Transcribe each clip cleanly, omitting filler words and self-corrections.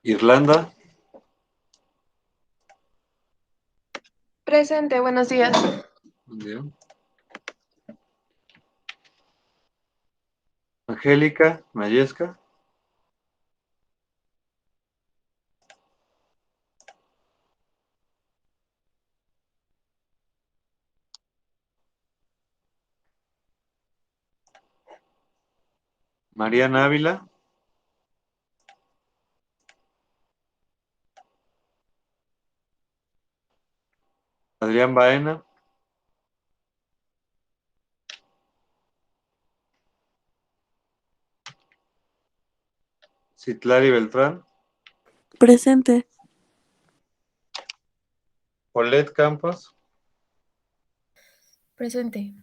Irlanda, Presente, buenos días. buen día. Angélica Mayesca, Mariana Ávila, Adrián Baena, Citlali Beltrán, Presente. Paulette Campos, Presente.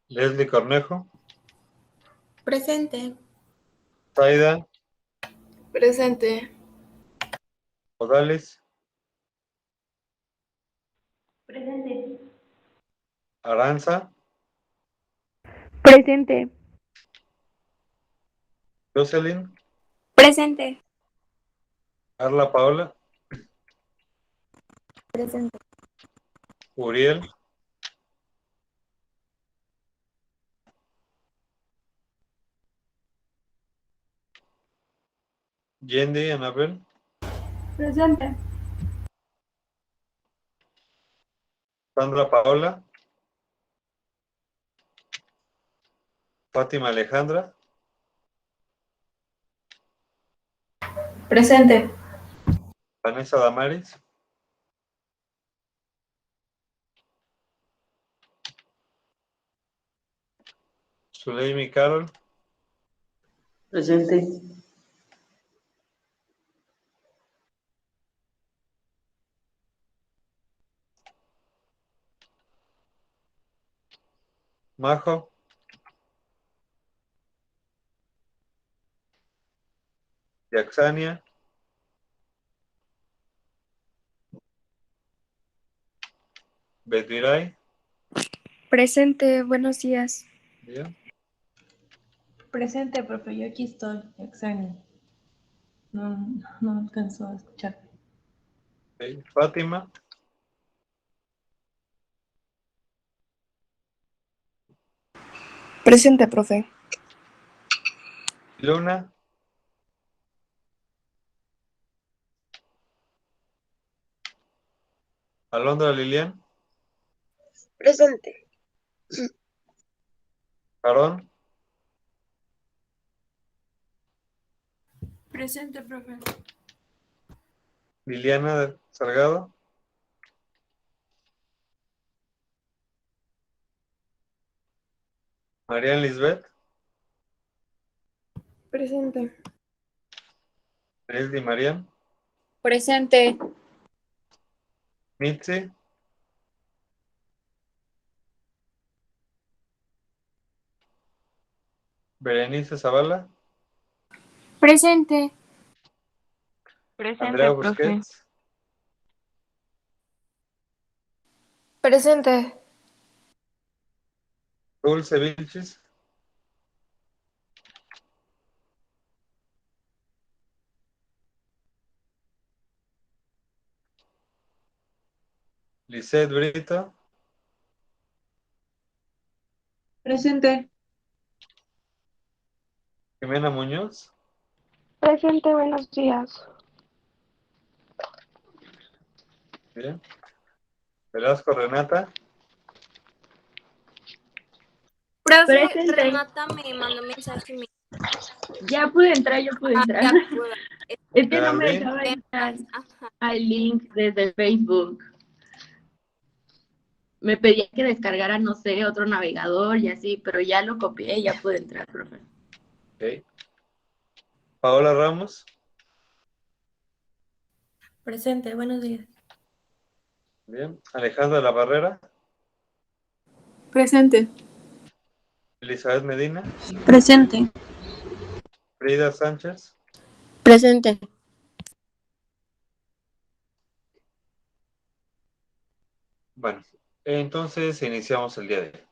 Leslie Cornejo, Presente. Zaida Presente. Odalis, Presente. Aranza, Presente. Jocelyn, Presente. Carla Paola, Presente. Uriel, Yendi Anabel, Presente. Sandra Paola, Fátima Alejandra, Presente. Vanessa Damaris, Zuleimi Carol, Presente. Majo, Yaxania, Betviray, Presente. Buenos días. bien, Presente, profe, yo aquí estoy, Yaxani. No alcanzó a escuchar. okay. Fátima, Presente, profe. Luna, Alondra Lilian, Presente. Aarón, Presente, profe. Liliana Salgado, María Lisbeth, Presente. Leslie Marian, Presente. Mitzi, Berenice Zavala, Presente. Andrea Presente, profe. Busquets, Presente. Dulce Vilchis, Lisette Brito, Presente. Jimena Muñoz, Presente, buenos días. bien, Velasco Renata, Profe, Presente. Renata me mandó mensaje y me Ya pude entrar, de acuerdo. Es que no me Geraldine, dejaba entrar Ajá. al link desde el Facebook. Me pedía que descargara, no sé, otro navegador y así, pero ya lo copié y ya pude entrar, profe. okay. Paola Ramos, Presente, buenos días. bien, Alejandra La Barrera, Presente. Elizabeth Medina, Presente. Frida Sánchez, Presente. bueno, entonces iniciamos el día de hoy.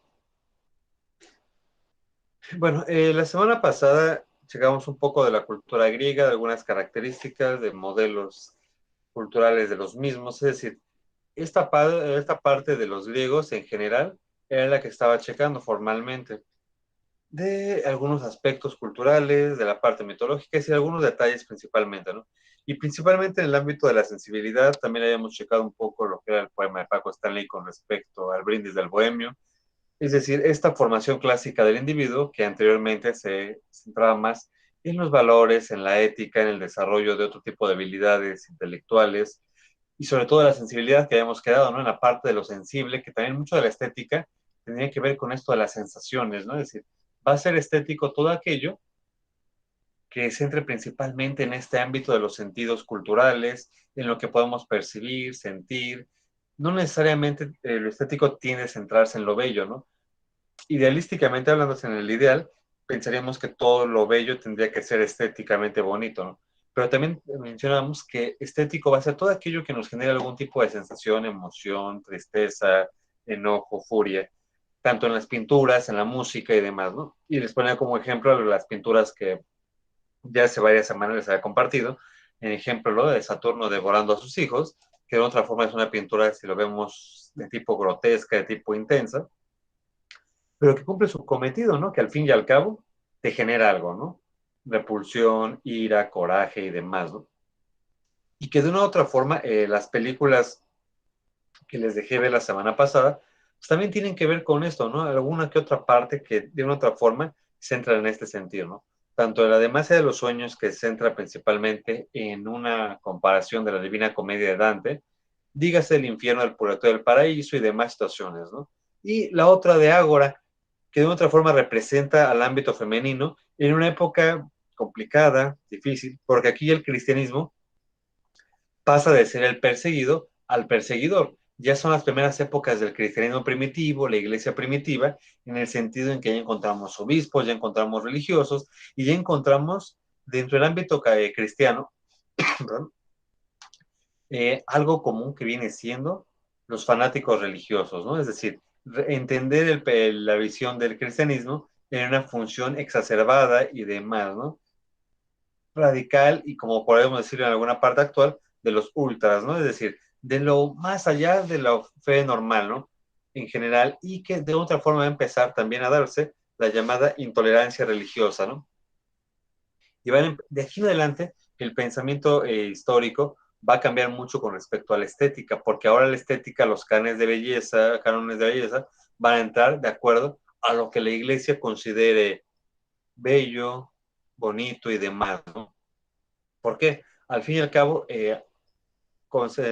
Bueno, la semana pasada checamos un poco de la cultura griega, de algunas características, de modelos culturales de los mismos, es decir, esta parte de los griegos en general era la que estaba checando formalmente, de algunos aspectos culturales, de la parte mitológica y sí, algunos detalles principalmente, ¿no? Y principalmente en el ámbito de la sensibilidad, también habíamos checado un poco lo que era el poema de Paco Stanley con respecto al brindis del bohemio, es decir, esta formación clásica del individuo que anteriormente se centraba más en los valores, en la ética, en el desarrollo de otro tipo de habilidades intelectuales y sobre todo la sensibilidad que habíamos quedado, ¿no? En la parte de lo sensible, que también mucho de la estética tenía que ver con esto de las sensaciones, ¿no? Es decir, va a ser estético todo aquello que se centre principalmente en este ámbito de los sentidos culturales, en lo que podemos percibir, sentir. No necesariamente lo estético tiene que centrarse en lo bello, ¿no? Idealísticamente hablando, en el ideal, pensaríamos que todo lo bello tendría que ser estéticamente bonito, ¿no? Pero también mencionamos que estético va a ser todo aquello que nos genere algún tipo de sensación, emoción, tristeza, enojo, furia, tanto en las pinturas, en la música y demás, ¿no? Y les ponía como ejemplo las pinturas que ya hace varias semanas les había compartido, en ejemplo lo de Saturno devorando a sus hijos, que de otra forma es una pintura, si lo vemos, de tipo grotesca, de tipo intensa, pero que cumple su cometido, ¿no? Que al fin y al cabo te genera algo, ¿no? Repulsión, ira, coraje y demás, ¿no? Y que de una u otra forma las películas que les dejé ver la semana pasada, pues también tienen que ver con esto, ¿no? Alguna que otra parte que de una u otra forma se centra en este sentido, ¿no? Tanto en la Demacia de los Sueños, que se centra principalmente en una comparación de la Divina Comedia de Dante, dígase el infierno, el purgatorio, el paraíso y demás situaciones, ¿no? Y la otra de Ágora, que de otra forma representa al ámbito femenino en una época complicada, difícil, porque aquí el cristianismo pasa de ser el perseguido al perseguidor. Ya son las primeras épocas del cristianismo primitivo, la iglesia primitiva, en el sentido en que ya encontramos obispos, ya encontramos religiosos y ya encontramos dentro del ámbito cristiano algo común que viene siendo los fanáticos religiosos, ¿no? Es decir, entender la visión del cristianismo en una función exacerbada y demás, ¿no? Radical y como podemos decir en alguna parte actual, de los ultras, ¿no? Es decir, de lo más allá de la fe normal, ¿no? En general, y que de otra forma va a empezar también a darse la llamada intolerancia religiosa, ¿no? Y van, de aquí en adelante, el pensamiento histórico va a cambiar mucho con respecto a la estética, porque ahora la estética, los cánones de belleza, van a entrar de acuerdo a lo que la iglesia considere bello, bonito y demás, ¿no? ¿Por qué? Al fin y al cabo,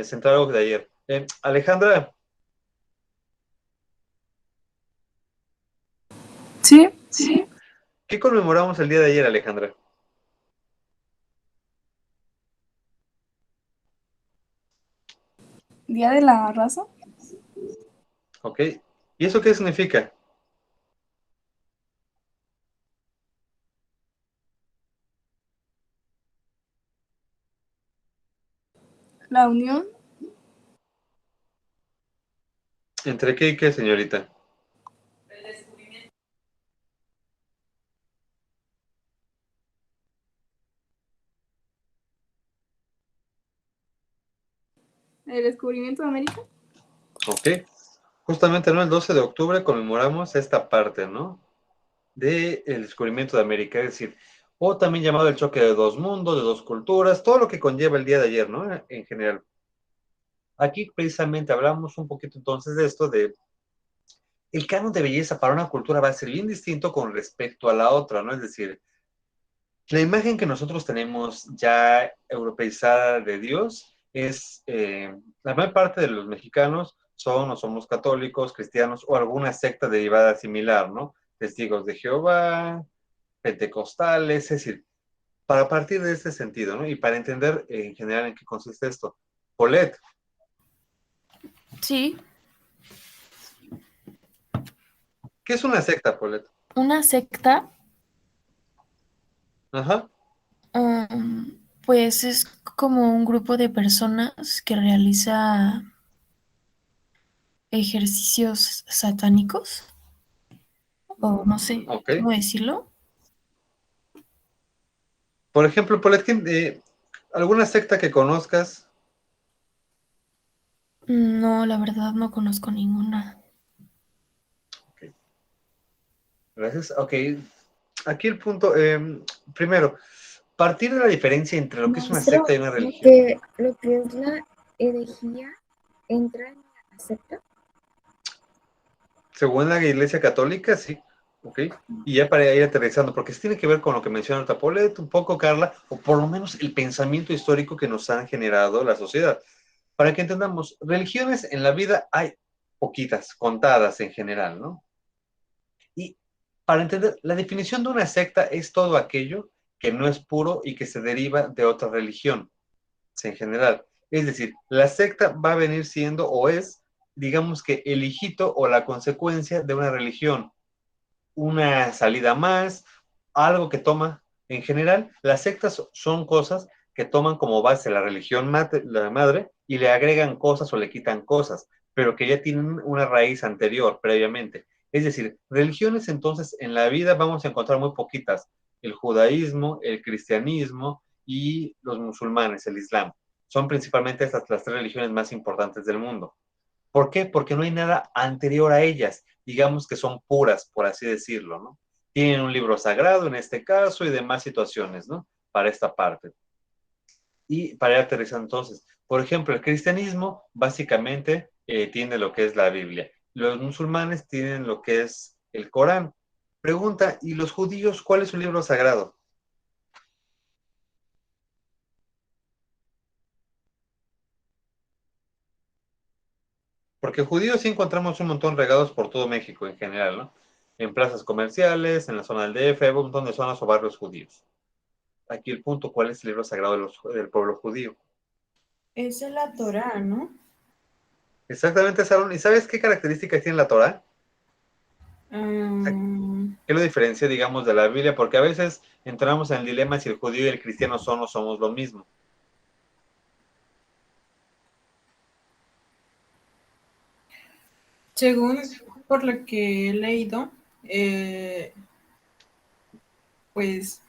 centrar algo de ayer. Alejandra, Sí, ¿qué conmemoramos el día de ayer, Alejandra? Día de la Raza. ¿Ok? ¿Y eso qué significa? La unión. ¿Entre qué y qué, señorita? El descubrimiento de América. ¿Ok? Justamente, ¿no? El 12 de octubre conmemoramos esta parte, ¿no? Del descubrimiento de América, es decir, o también llamado el choque de dos mundos, de dos culturas, todo lo que conlleva el día de ayer, ¿no? En general. Aquí precisamente hablamos un poquito entonces de esto, de el canon de belleza para una cultura va a ser bien distinto con respecto a la otra, ¿no? Es decir, la imagen que nosotros tenemos ya europeizada de Dios es, la mayor parte de los mexicanos son o somos católicos, cristianos o alguna secta derivada similar, ¿no? Testigos de Jehová, pentecostales, es decir, para partir de este sentido, ¿no? Y para entender en general en qué consiste esto. Paulette, Sí, ¿qué es una secta, Paulette? una secta, Ajá, pues es como un grupo de personas que realiza ejercicios satánicos. o no sé Ok. cómo decirlo. Por ejemplo, ¿alguna secta que conozcas? No, la verdad no conozco ninguna. Gracias. Ok. Aquí el punto, primero, partir de la diferencia entre lo que es una secta y Maestro, una lo religión. que es la herejía entra en la secta. Según la Iglesia Católica, sí. Ok. Y ya para ir aterrizando, porque sí tiene que ver con lo que menciona Tapolet, un poco, Carla, o por lo menos el pensamiento histórico que nos han generado la sociedad. Para que entendamos, religiones en la vida hay poquitas, contadas en general, ¿no? Y para entender, la definición de una secta es todo aquello que no es puro y que se deriva de otra religión, en general. Es decir, la secta va a venir siendo o es, digamos que el hijito o la consecuencia de una religión, una salida más, algo que toma. En general, las sectas son cosas que toman como base la religión la madre y le agregan cosas o le quitan cosas, pero que ya tienen una raíz anterior previamente. Es decir, religiones entonces en la vida vamos a encontrar muy poquitas. El judaísmo, el cristianismo y los musulmanes, el islam. Son principalmente estas las tres religiones más importantes del mundo. ¿Por qué? Porque no hay nada anterior a ellas, digamos que son puras, por así decirlo, ¿no? Tienen un libro sagrado en este caso y demás situaciones, ¿no? Para esta parte. Y para ir aterrizando entonces, por ejemplo, el cristianismo básicamente tiene lo que es la Biblia. Los musulmanes tienen lo que es el Corán. Pregunta, ¿y los judíos cuál es su libro sagrado? Porque judíos sí encontramos un montón regados por todo México en general, ¿no? En plazas comerciales, en la zona del DF, hay un montón de zonas o barrios judíos. Aquí el punto, ¿cuál es el libro sagrado del pueblo judío? Es en la Torá, ¿no? Exactamente, Salón. ¿Y sabes qué características tiene la Torah? Mm, ¿Qué lo diferencia, digamos, de la Biblia? Porque a veces entramos en el dilema si el judío y el cristiano son o somos lo mismo. según por lo que he leído, eh, pues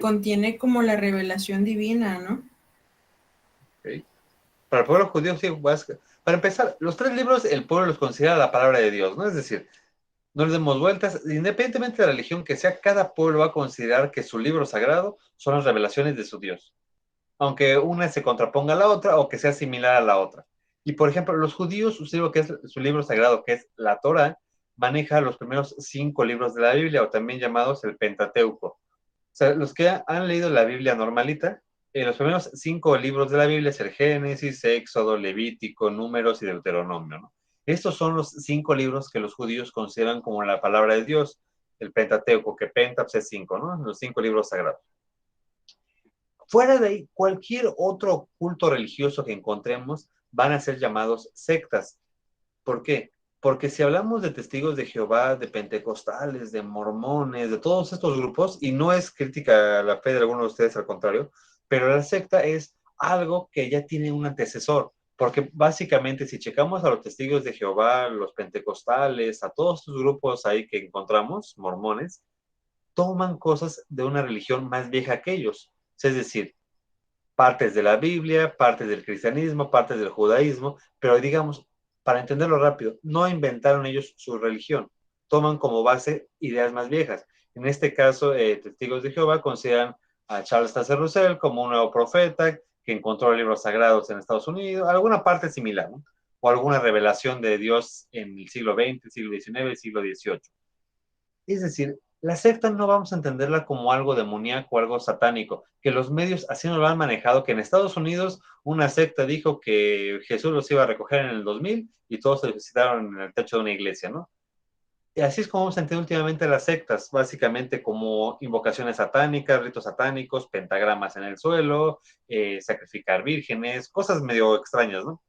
contiene como la revelación divina, ¿no? ¿Ok? Para el pueblo judío, sí, para empezar, los tres libros el pueblo los considera la palabra de Dios, ¿no? Es decir, no le demos vueltas, independientemente de la religión que sea, cada pueblo va a considerar que su libro sagrado son las revelaciones de su Dios, aunque una se contraponga a la otra o que sea similar a la otra. Y por ejemplo, los judíos, su libro sagrado, que es la Torah, maneja los primeros 5 libros de la Biblia, o también llamados el Pentateuco. O sea, los que han leído la Biblia normalita, los primeros 5 libros de la Biblia es el Génesis, Éxodo, Levítico, Números y Deuteronomio, ¿no? Estos son los 5 libros que los judíos consideran como la palabra de Dios, el Pentateuco, que Penta pues, es 5, ¿no? Los 5 libros sagrados. Fuera de ahí, cualquier otro culto religioso que encontremos van a ser llamados sectas. ¿Por qué? Porque si hablamos de testigos de Jehová, de pentecostales, de mormones, de todos estos grupos, y no es crítica a la fe de algunos de ustedes, al contrario, pero la secta es algo que ya tiene un antecesor, porque básicamente si checamos a los testigos de Jehová, los pentecostales, a todos estos grupos ahí que encontramos, mormones, toman cosas de una religión más vieja que ellos. Es decir, partes de la Biblia, partes del cristianismo, partes del judaísmo, pero digamos, para entenderlo rápido, no inventaron ellos su religión, toman como base ideas más viejas. En este caso, Testigos de Jehová consideran a Charles Taze Russell como un nuevo profeta que encontró libros sagrados en Estados Unidos, alguna parte similar, ¿no? O alguna revelación de Dios en el siglo XX, siglo XIX, siglo XVIII. Es decir, la secta no vamos a entenderla como algo demoníaco, algo satánico, que los medios así nos lo han manejado, que en Estados Unidos una secta dijo que Jesús los iba a recoger en el 2000 y todos se visitaron en el techo de una iglesia, ¿no? Y así es como hemos entendido últimamente las sectas, básicamente como invocaciones satánicas, ritos satánicos, pentagramas en el suelo, sacrificar vírgenes, cosas medio extrañas, ¿no?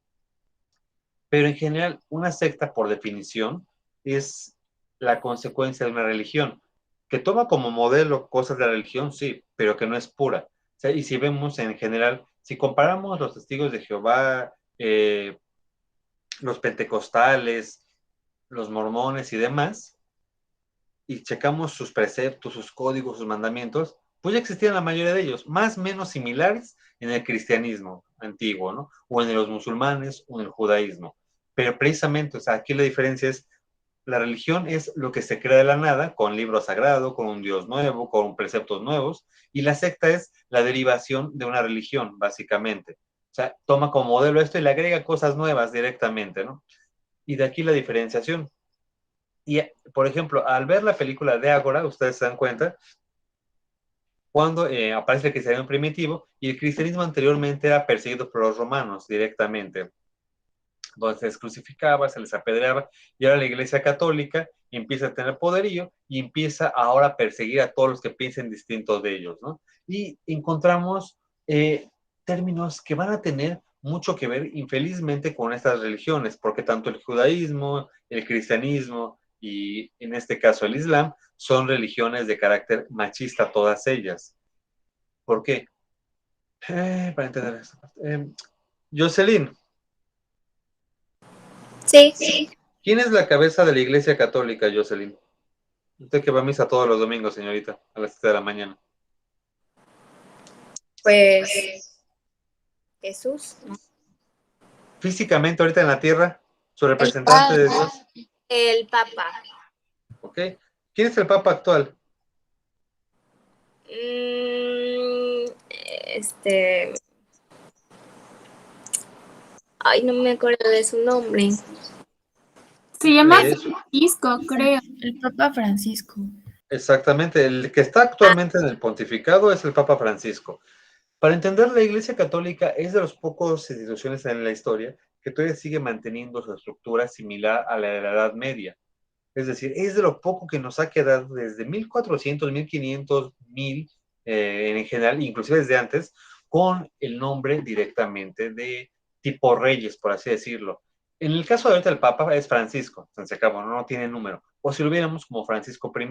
Pero en general, una secta, por definición, es la consecuencia de una religión, que toma como modelo cosas de la religión, sí, pero que no es pura. O sea, y si vemos en general, si comparamos los testigos de Jehová, los pentecostales, los mormones y demás, y checamos sus preceptos, sus códigos, sus mandamientos, pues ya existían la mayoría de ellos, más o menos similares en el cristianismo antiguo, ¿no? O en los musulmanes o en el judaísmo. Pero precisamente, o sea, aquí la diferencia es, la religión es lo que se crea de la nada, con libro sagrado, con un Dios nuevo, con preceptos nuevos, y la secta es la derivación de una religión, básicamente. O sea, toma como modelo esto y le agrega cosas nuevas directamente, ¿no? Y de aquí la diferenciación. Y, por ejemplo, al ver la película de Ágora, ustedes se dan cuenta, cuando aparece el cristianismo primitivo, y el cristianismo anteriormente era perseguido por los romanos directamente, donde se les crucificaba, se les apedreaba, y ahora la Iglesia Católica empieza a tener poderío y empieza ahora a perseguir a todos los que piensen distintos de ellos, ¿no? Y encontramos términos que van a tener mucho que ver, infelizmente, con estas religiones, porque tanto el judaísmo, el cristianismo y, en este caso, el islam, son religiones de carácter machista, todas ellas. ¿Por qué? Para entender esta parte. Jocelyn, Sí. ¿quién es la cabeza de la Iglesia Católica, Jocelyn? Usted que va a misa todos los domingos, señorita, a las 7 de la mañana. Pues Jesús, ¿no? Físicamente, ahorita en la tierra, su representante de Dios. El Papa. ¿Ok? ¿Quién es el Papa actual? Ay, no me acuerdo de su nombre. Se llama Eso. Francisco, creo. El Papa Francisco. Exactamente, el que está actualmente en el pontificado es el Papa Francisco. Para entender, la Iglesia Católica es de las pocas instituciones en la historia que todavía sigue manteniendo su estructura similar a la de la Edad Media. Es decir, es de lo poco que nos ha quedado desde 1400, 1500, 1000, en general, inclusive desde antes, con el nombre directamente de tipo reyes, por así decirlo. En el caso de ahorita el Papa es Francisco, se acabó, no tiene número. O si lo viéramos como Francisco I.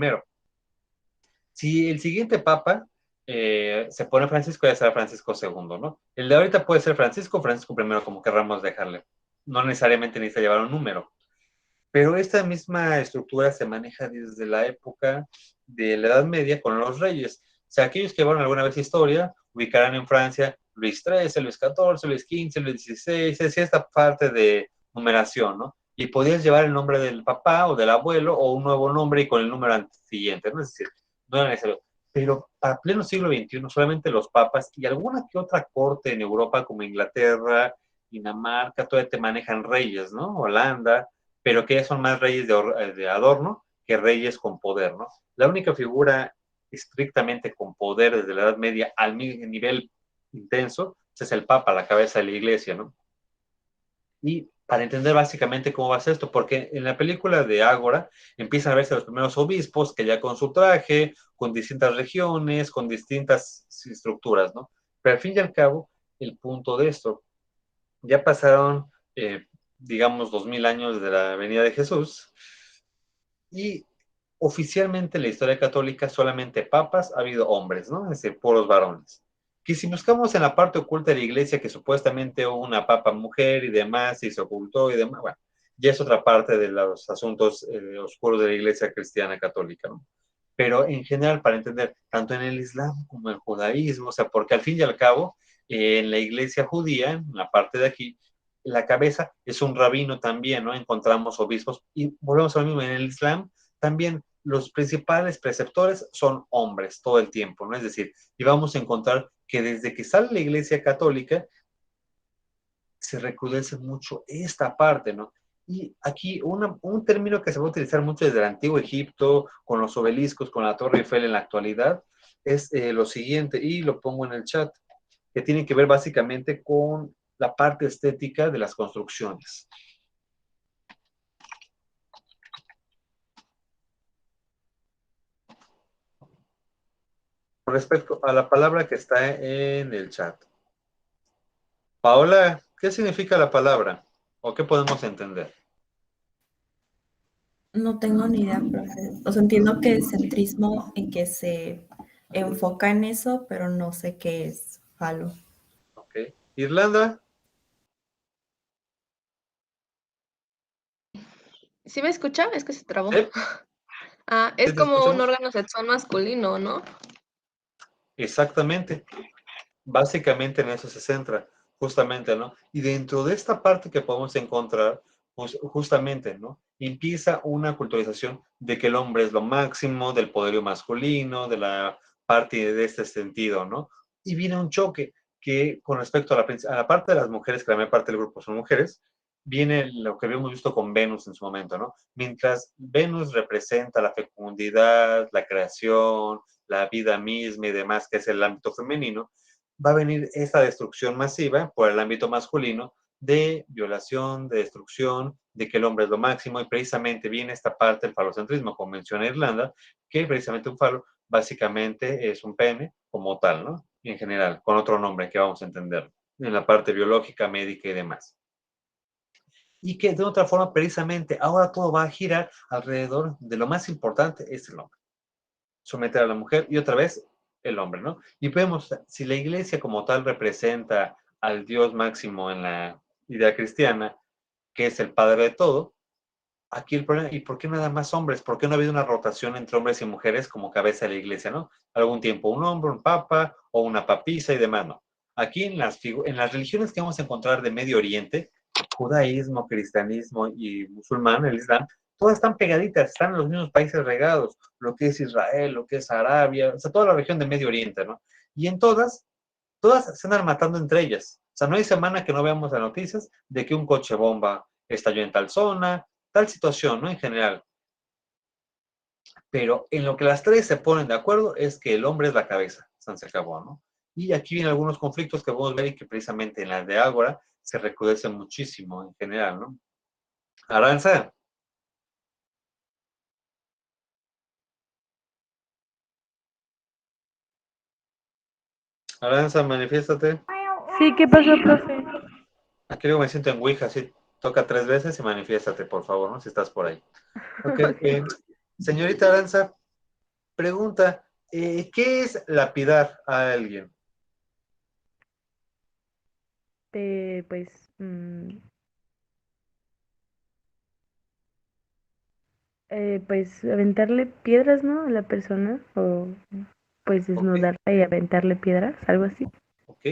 Si el siguiente Papa se pone Francisco, ya será Francisco II, ¿no? El de ahorita puede ser Francisco, Francisco I, como querramos dejarle. No necesariamente necesita llevar un número. Pero esta misma estructura se maneja desde la época de la Edad Media con los reyes. O sea, aquellos que vieron alguna vez historia ubicarán en Francia Luis XIII, Luis XIV, Luis XV, Luis XVI, es decir, esta parte de numeración, ¿no? Y podías llevar el nombre del papá o del abuelo o un nuevo nombre y con el número siguiente, ¿no? Es decir, no era necesario. Pero para pleno siglo XXI, solamente los papas y alguna que otra corte en Europa como Inglaterra, Dinamarca, todavía te manejan reyes, ¿no? Holanda, pero que ya son más reyes de adorno que reyes con poder, ¿no? La única figura estrictamente con poder desde la Edad Media al nivel intenso es el Papa, la cabeza de la iglesia, ¿no? Y para entender básicamente cómo va a ser esto, porque en la película de Ágora empiezan a verse los primeros obispos que ya con su traje, con distintas regiones, con distintas estructuras, ¿no? Pero al fin y al cabo, el punto de esto, ya pasaron, digamos, 2000 años de la venida de Jesús, y oficialmente en la historia católica solamente papas ha habido hombres, ¿no? Es decir, puros varones. Que si buscamos en la parte oculta de la iglesia que supuestamente hubo una papa mujer y demás, y se ocultó y demás, bueno, ya es otra parte de los asuntos oscuros de la iglesia cristiana católica, ¿no? Pero en general, para entender, tanto en el Islam como en el judaísmo, o sea, porque al fin y al cabo, en la iglesia judía, en la parte de aquí, la cabeza es un rabino también, ¿no? Encontramos obispos y volvemos a lo mismo, en el Islam también los principales preceptores son hombres todo el tiempo, ¿no? Es decir, y vamos a encontrar que desde que sale la iglesia católica se recrudece mucho esta parte, ¿no? Y aquí un término que se va a utilizar mucho desde el antiguo Egipto, con los obeliscos, con la Torre Eiffel en la actualidad, es lo siguiente, y lo pongo en el chat, que tiene que ver básicamente con la parte estética de las construcciones. Con respecto a la palabra que está en el chat. Paola, ¿qué significa la palabra? ¿O qué podemos entender? No tengo ni idea, profe. O sea, entiendo que es centrismo en que se enfoca en eso, pero no sé qué es falo. Ok. Irlanda. ¿Sí me escucha? Es que se trabó. ¿Sí? Ah, ¿Sí es te como un escuchamos? órgano sexual masculino, ¿no? Exactamente. Básicamente en eso se centra, justamente, ¿no? Y dentro de esta parte que podemos encontrar, pues justamente, ¿no? Empieza una culturalización de que el hombre es lo máximo, del poderío masculino, de la parte de este sentido, ¿no? Y viene un choque que con respecto a la parte de las mujeres, que la mayor parte del grupo son mujeres, viene lo que habíamos visto con Venus en su momento, ¿no? Mientras Venus representa la fecundidad, la creación, la vida misma y demás, que es el ámbito femenino, va a venir esta destrucción masiva por el ámbito masculino de violación, de destrucción, de que el hombre es lo máximo, y precisamente viene esta parte del falocentrismo, como menciona Irlanda, que precisamente un falo básicamente es un pene como tal, ¿no? En general, con otro nombre que vamos a entender en la parte biológica, médica y demás. Y que de otra forma, precisamente, ahora todo va a girar alrededor de lo más importante, es el hombre. Someter a la mujer y otra vez el hombre, ¿no? Y vemos, si la iglesia como tal representa al Dios máximo en la idea cristiana, que es el Padre de todo, aquí el problema, ¿y por qué nada más hombres? ¿Por qué no ha habido una rotación entre hombres y mujeres como cabeza de la iglesia, no? Algún tiempo un hombre, un papa o una papisa y demás, ¿no? Aquí en las religiones que vamos a encontrar de Medio Oriente, judaísmo, cristianismo y musulmán, el islam, todas están pegaditas, están en los mismos países regados, lo que es Israel, lo que es Arabia, o sea, toda la región de Medio Oriente, ¿no? Y en todas se andan matando entre ellas. O sea, no hay semana que no veamos las noticias de que un coche bomba estalló en tal zona, tal situación, ¿no? En general. Pero en lo que las tres se ponen de acuerdo es que el hombre es la cabeza. Se acabó, ¿no? Y aquí vienen algunos conflictos que podemos ver y que precisamente en las de Ágora se recrudecen muchísimo en general, ¿no? Aranza. Aranza, manifiéstate. Sí, ¿qué pasó, profe? Aquí luego me siento en Ouija, así toca 3 veces y manifiéstate, por favor, ¿no? Si estás por ahí. Ok, señorita Aranza, pregunta, ¿qué es lapidar a alguien? Pues, pues aventarle piedras, ¿no? A la persona, o pues Ok, desnudarla y aventarle piedras, algo así. ok,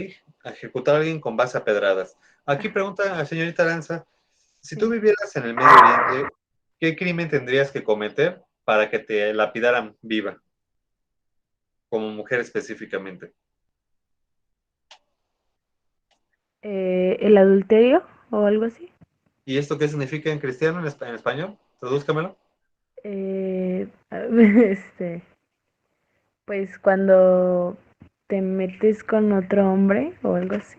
ejecutar a alguien con base a pedradas. Aquí pregunta a la señorita Aranza, si tú Sí. vivieras en el Medio Oriente, ¿qué crimen tendrías que cometer para que te lapidaran viva, como mujer específicamente? El adulterio o algo así. ¿Y esto qué significa en cristiano, en español? Tradúzcamelo. Este, pues cuando te metes con otro hombre o algo así.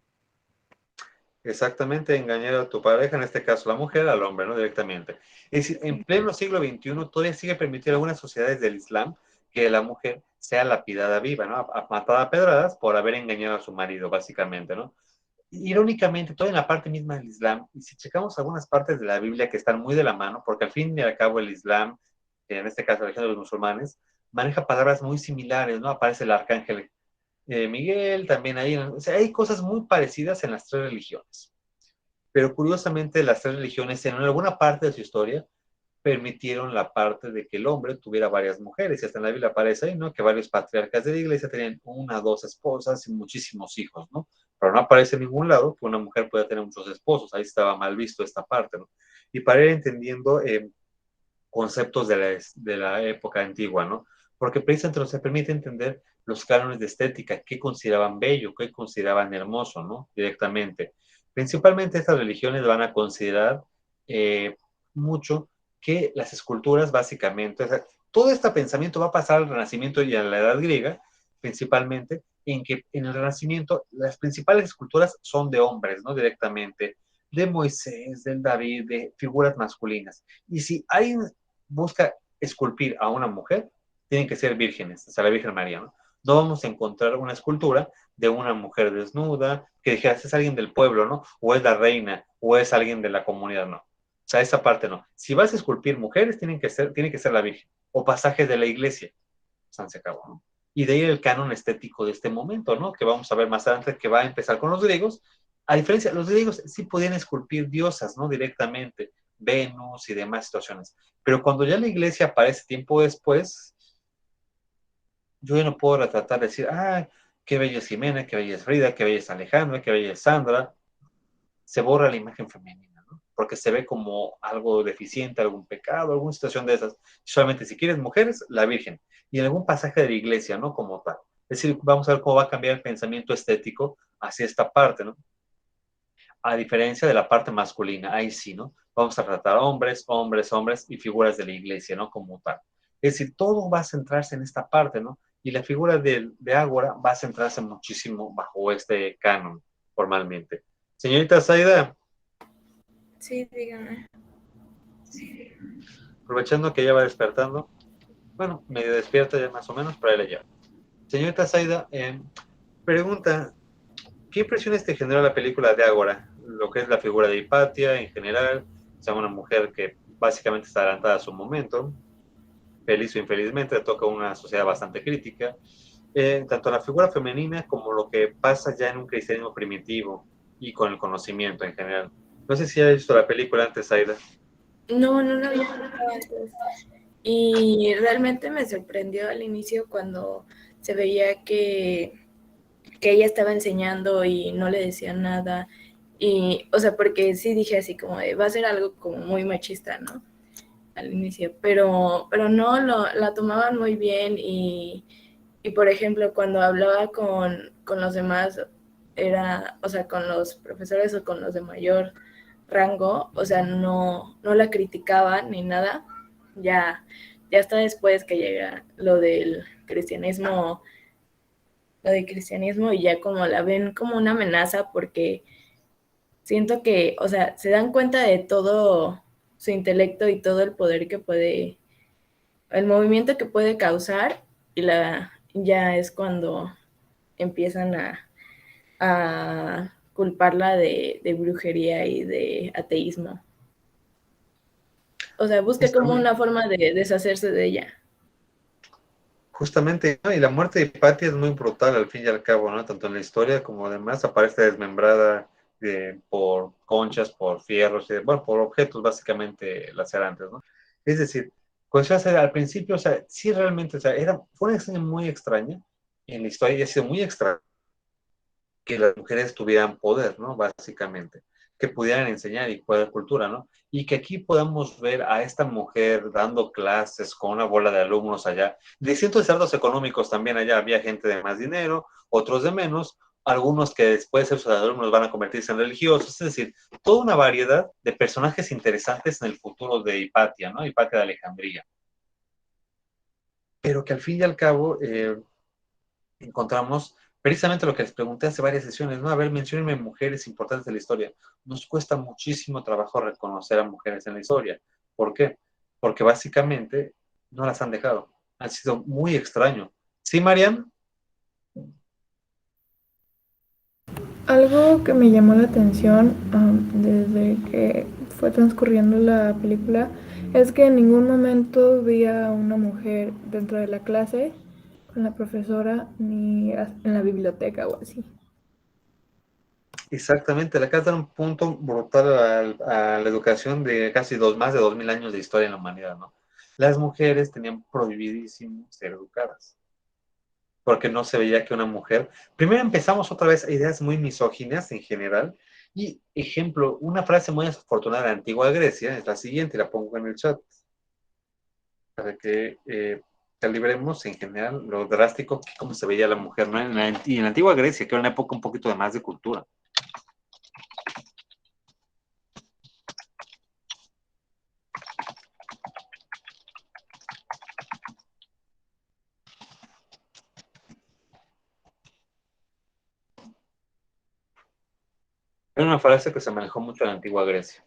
Exactamente, engañar a tu pareja, en este caso la mujer, al hombre, ¿no? Directamente. Es decir, en Sí. pleno siglo XXI todavía sigue permitido en algunas sociedades del Islam que la mujer sea lapidada viva, ¿no? Matada a pedradas por haber engañado a su marido, básicamente, ¿no? Irónicamente, toda en la parte misma del Islam, y si checamos algunas partes de la Biblia que están muy de la mano, porque al fin y al cabo el Islam, en este caso la religión de los musulmanes, maneja palabras muy similares, ¿no? Aparece el arcángel Miguel, también ahí, o sea, hay cosas muy parecidas en las tres religiones. Pero curiosamente las tres religiones en alguna parte de su historia permitieron la parte de que el hombre tuviera varias mujeres, y hasta en la Biblia aparece ahí, ¿no? Que varios patriarcas de la iglesia tenían una, dos esposas y muchísimos hijos, ¿no? Pero no aparece en ningún lado que una mujer pueda tener muchos esposos, ahí estaba mal visto esta parte, ¿no? Y para ir entendiendo conceptos de la época antigua, ¿no? Porque precisamente no se permite entender los cánones de estética, qué consideraban bello, qué consideraban hermoso, ¿no? Directamente. Principalmente estas religiones van a considerar mucho que las esculturas básicamente, o sea, todo este pensamiento va a pasar al Renacimiento y a la Edad Griega, principalmente, en que en el Renacimiento las principales esculturas son de hombres, ¿no? Directamente, de Moisés, del David, de figuras masculinas. Y si alguien busca esculpir a una mujer, tienen que ser vírgenes, o sea, la Virgen María, ¿no? No vamos a encontrar una escultura de una mujer desnuda, que dijeras, es alguien del pueblo, ¿no? O es la reina, o es alguien de la comunidad, no. O sea, esa parte no. Si vas a esculpir mujeres, tiene que ser la Virgen, o pasajes de la iglesia. Se acabó, ¿no? Y de ahí el canon estético de este momento, ¿no? Que vamos a ver más adelante, que va a empezar con los griegos. A diferencia, los griegos sí podían esculpir diosas, ¿no? Directamente, Venus y demás situaciones. Pero cuando ya la iglesia aparece tiempo después, yo ya no puedo retratar, decir, qué bella es Jimena, qué bella es Frida, qué bella es Alejandra, qué bella es Sandra. Se borra la imagen femenina, ¿no? Porque se ve como algo deficiente, algún pecado, alguna situación de esas. Solamente si quieres mujeres, la Virgen. Y en algún pasaje de la iglesia, ¿no? Como tal. Es decir, vamos a ver cómo va a cambiar el pensamiento estético hacia esta parte, ¿no? A diferencia de la parte masculina, ahí sí, ¿no? Vamos a tratar hombres, hombres, hombres y figuras de la iglesia, ¿no? Como tal. Es decir, todo va a centrarse en esta parte, ¿no? Y la figura de Ágora va a centrarse muchísimo bajo este canon, formalmente. Señorita Zaida, Sí, dígame. aprovechando que ya va despertando, bueno, medio despierta ya más o menos, pero ahí la llevo. Señorita Zaida, pregunta, ¿qué impresiones te generó la película de Ágora? Lo que es la figura de Hipatia en general, o sea, una mujer que básicamente está adelantada a su momento, feliz o infelizmente, toca una sociedad bastante crítica, tanto la figura femenina como lo que pasa ya en un cristianismo primitivo y con el conocimiento en general. No sé si has visto la película antes, Aida. No, no lo había visto antes. Y realmente me sorprendió al inicio cuando se veía que ella estaba enseñando y no le decían nada. Y, o sea, porque sí dije así como de, va a ser algo como muy machista, ¿no? Al inicio, pero no, la tomaban muy bien y por ejemplo, cuando hablaba con los demás, era, o sea, con los profesores o con los de mayor rango, o sea, no la criticaban ni nada, ya hasta después que llega lo del cristianismo y ya como la ven como una amenaza porque siento que, o sea, se dan cuenta de todo su intelecto y todo el poder que puede, el movimiento que puede causar y ya es cuando empiezan a culparla de brujería y de ateísmo. O sea, busca como una forma de deshacerse de ella. Justamente, ¿no? Y la muerte de Hipatia es muy brutal al fin y al cabo, ¿no? Tanto en la historia como además aparece desmembrada por conchas, por fierros, bueno, por objetos básicamente lacerantes, ¿no? Es decir, pues al principio, o sea, sí realmente, o sea, fue una escena muy extraña en la historia y ha sido muy extraña que las mujeres tuvieran poder, ¿no? Básicamente, que pudieran enseñar y poder cultura, ¿no? Y que aquí podamos ver a esta mujer dando clases con una bola de alumnos allá, de distintos estratos económicos también allá, había gente de más dinero, otros de menos, algunos que después de ser sus alumnos van a convertirse en religiosos, es decir, toda una variedad de personajes interesantes en el futuro de Hipatia, ¿no? Hipatia de Alejandría. Pero que al fin y al cabo encontramos precisamente lo que les pregunté hace varias sesiones, ¿no? A ver, menciónenme mujeres importantes de la historia. Nos cuesta muchísimo trabajo reconocer a mujeres en la historia. ¿Por qué? Porque básicamente no las han dejado. Han sido muy extraño. ¿Sí, Mariam? Algo que me llamó la atención desde que fue transcurriendo la película es que en ningún momento vi a una mujer dentro de la clase con la profesora ni en la biblioteca o así. Exactamente, le acabas de dar un punto brutal a la educación de casi más de 2000 años de historia en la humanidad, ¿no? Las mujeres tenían prohibidísimo ser educadas, porque no se veía que una mujer... Primero empezamos otra vez a ideas muy misóginas en general, y ejemplo, una frase muy desafortunada de la antigua Grecia es la siguiente, la pongo en el chat, para que calibremos en general lo drástico que cómo se veía la mujer, ¿no? En la antigua Grecia, que era una época un poquito de más de cultura. Era una frase que se manejó mucho en la antigua Grecia.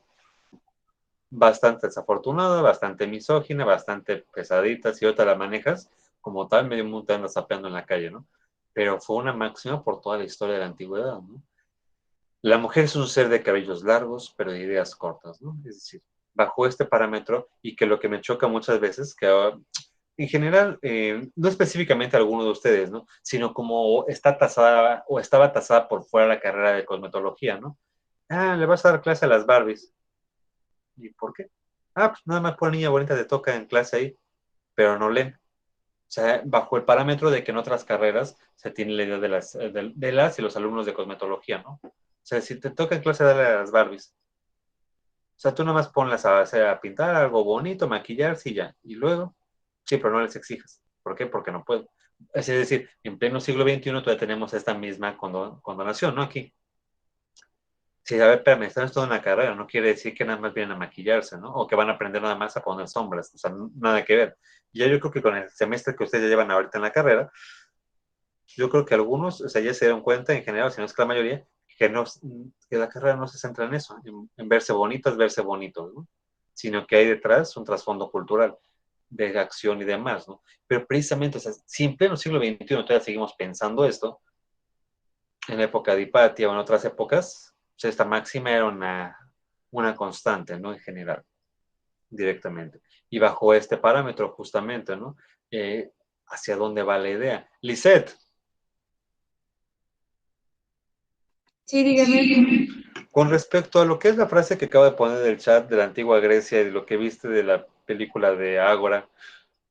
Bastante desafortunada, bastante misógina, bastante pesadita. Si ahorita la manejas, como tal, medio mundo te anda sapeando en la calle, ¿no? Pero fue una máxima por toda la historia de la antigüedad, ¿no? La mujer es un ser de cabellos largos, pero de ideas cortas, ¿no? Es decir, bajo este parámetro, y que lo que me choca muchas veces, que en general, no específicamente a alguno de ustedes, ¿no? Sino como está tasada o estaba tasada por fuera la carrera de cosmetología, ¿no? Le vas a dar clase a las Barbies. ¿Y por qué? Ah, pues nada más por niña bonita te toca en clase ahí, pero no leen. O sea, bajo el parámetro de que en otras carreras se tiene la idea de las y los alumnos de cosmetología, ¿no? O sea, si te toca en clase darle a las Barbies, o sea, tú nada más ponlas a pintar algo bonito, maquillarse y ya. Y luego, sí, pero no les exijas. ¿Por qué? Porque no puedo. Es decir, en pleno siglo XXI todavía tenemos esta misma condonación, ¿no? Aquí. Sí, a ver, espérame, están estudiando una carrera, no quiere decir que nada más vienen a maquillarse, ¿no? O que van a aprender nada más a poner sombras, o sea, nada que ver. Ya yo creo que con el semestre que ustedes ya llevan ahorita en la carrera, yo creo que algunos, o sea, ya se dieron cuenta en general, si no es que la mayoría, que, no, que la carrera no se centra en eso, en verse bonitas, verse bonitos, ¿no? Sino que hay detrás un trasfondo cultural de acción y demás, ¿no? Pero precisamente, o sea, si en pleno siglo XXI todavía seguimos pensando esto, en la época de Hipatia o en otras épocas, pues esta máxima era una constante, ¿no? En general, directamente. Y bajo este parámetro, justamente, ¿no? ¿Hacia dónde va la idea? Lisette. Sí, dígame. Con respecto a lo que es la frase que acabo de poner del chat de la antigua Grecia y de lo que viste de la película de Ágora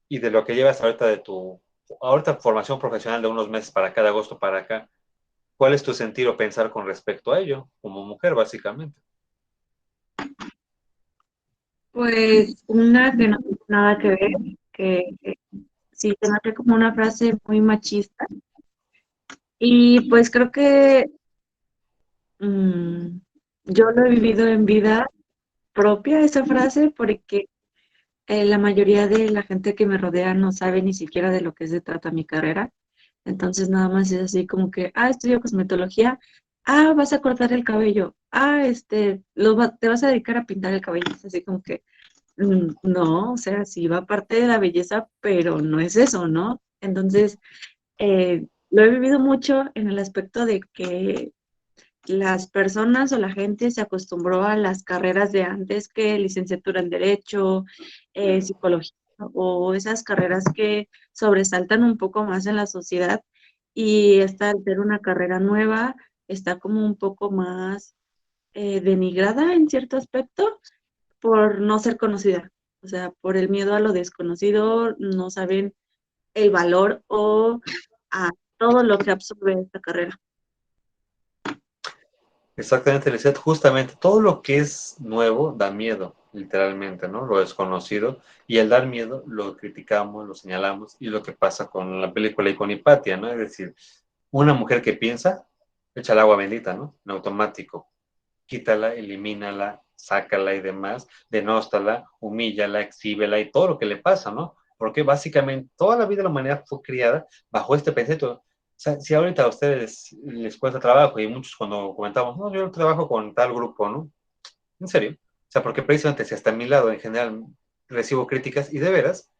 y de lo que llevas ahorita de tu ahorita formación profesional de unos meses para acá, de agosto para acá, ¿cuál es tu sentir o pensar con respecto a ello, como mujer, básicamente? Pues una que no tiene nada que ver, que sí se me hace como una frase muy machista. Y pues creo que mm, yo lo he vivido en vida propia esa frase porque la mayoría de la gente que me rodea no sabe ni siquiera de lo que se trata mi carrera. Entonces nada más es así como que, estudio cosmetología, vas a cortar el cabello, te vas a dedicar a pintar el cabello. Es así como que, no, o sea, sí va parte de la belleza, pero no es eso, ¿no? Entonces, lo he vivido mucho en el aspecto de que las personas o la gente se acostumbró a las carreras de antes, que licenciatura en Derecho, psicología o esas carreras que sobresaltan un poco más en la sociedad, y esta al ser una carrera nueva está como un poco más denigrada en cierto aspecto por no ser conocida, o sea, por el miedo a lo desconocido, no saben el valor o a todo lo que absorbe esta carrera. Exactamente, Lisette, justamente todo lo que es nuevo da miedo, literalmente, ¿no? Lo desconocido, y al dar miedo lo criticamos, lo señalamos, y lo que pasa con la película y con Hipatia, ¿no? Es decir, una mujer que piensa, echa el agua bendita, ¿no? En automático, quítala, elimínala, sácala y demás, denóstala, humíllala, exhíbela y todo lo que le pasa, ¿no? Porque básicamente toda la vida de la humanidad fue criada bajo este pensamiento. O sea, si ahorita a ustedes les cuesta trabajo y muchos cuando comentamos, no, yo trabajo con tal grupo, ¿no? En serio. O sea, porque precisamente si hasta a mi lado en general recibo críticas y de veras,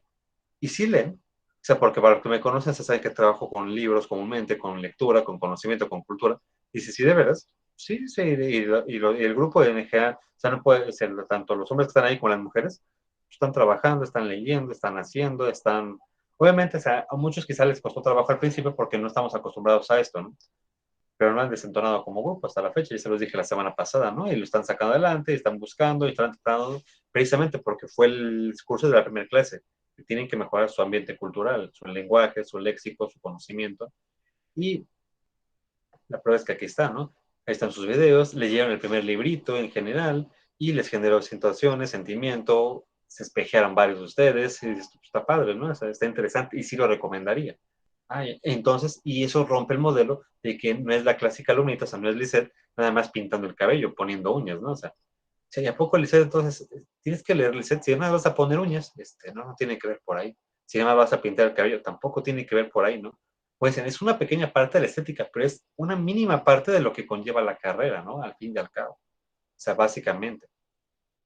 y sí leen, o sea, porque para los que me conocen se sabe que trabajo con libros comúnmente, con lectura, con conocimiento, con cultura, y si sí de veras, sí, sí, y el grupo en general, o sea, no puede ser tanto los hombres que están ahí como las mujeres, están trabajando, están leyendo, están haciendo, están... Obviamente, o sea, a muchos quizás les costó trabajo al principio porque no estamos acostumbrados a esto, ¿no? Pero no han desentonado como grupo hasta la fecha, ya se los dije la semana pasada, ¿no? Y lo están sacando adelante, y están buscando, y están tratando, precisamente porque fue el discurso de la primera clase, que tienen que mejorar su ambiente cultural, su lenguaje, su léxico, su conocimiento, y la prueba es que aquí está, ¿no? Ahí están sus videos, leyeron el primer librito en general, y les generó situaciones, sentimiento, se espejearon varios de ustedes, y está padre, ¿no? O sea, está interesante, y sí lo recomendaría. Entonces, y eso rompe el modelo de que no es la clásica alumnita, o sea, no es Lisette, nada más pintando el cabello, poniendo uñas, ¿no? O sea, ¿y a poco Lisette? Entonces, tienes que leer Lisette, si además vas a poner uñas, no tiene que ver por ahí. Si además vas a pintar el cabello, tampoco tiene que ver por ahí, ¿no? Pues es una pequeña parte de la estética, pero es una mínima parte de lo que conlleva la carrera, ¿no? Al fin y al cabo. O sea, básicamente.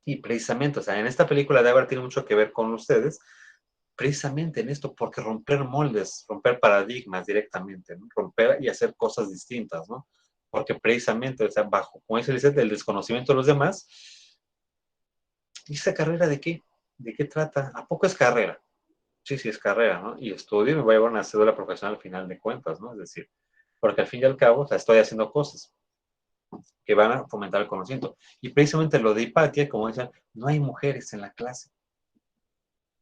Y precisamente, o sea, en esta película de Avar tiene mucho que ver con ustedes, precisamente en esto, porque romper moldes, romper paradigmas directamente, ¿no? Romper y hacer cosas distintas, ¿no? Porque precisamente, o sea, bajo, como dice Lizeth, el desconocimiento de los demás, ¿y esa carrera de qué? ¿De qué trata? ¿A poco es carrera? Sí, sí es carrera, ¿no? Y estudio y me voy a llevar una cédula profesional al final de cuentas, ¿no? Es decir, porque al fin y al cabo, o sea, estoy haciendo cosas. que van a fomentar el conocimiento. Y precisamente lo de Hipatia, como dicen, no hay mujeres en la clase.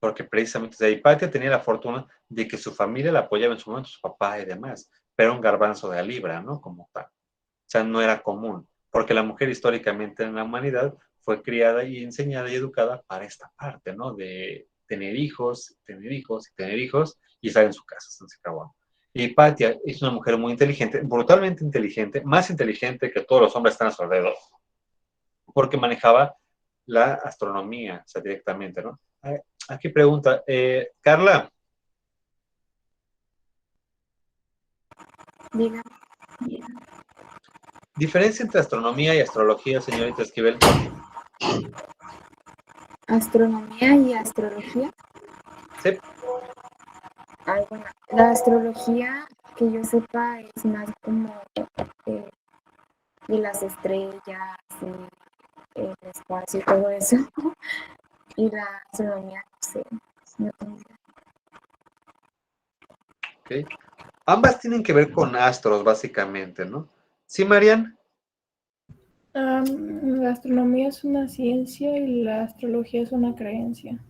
Porque precisamente, o sea, Hipatia tenía la fortuna de que su familia la apoyaba en su momento, su papá y demás, pero era un garbanzo de a libra, ¿no? Como tal. O sea, no era común, porque la mujer históricamente en la humanidad fue criada y enseñada y educada para esta parte, ¿no? De tener hijos, tener hijos y tener hijos y estar en su casa, se acabó. Y Hipatia es una mujer muy inteligente, brutalmente inteligente, más inteligente que todos los hombres que están a su alrededor, porque manejaba la astronomía, o sea, directamente, ¿no? Aquí pregunta, Carla, Diga, ¿diferencia entre astronomía y astrología, señorita Esquivel? astronomía y astrología. Sí. Ay, bueno, la astrología, que yo sepa, es más como de las estrellas, el espacio y todo eso. Y la astronomía, no sé, no tengo idea. Okay. Ambas tienen que ver con astros, básicamente, ¿no? ¿Sí, Marian? La astronomía es una ciencia y la astrología es una creencia.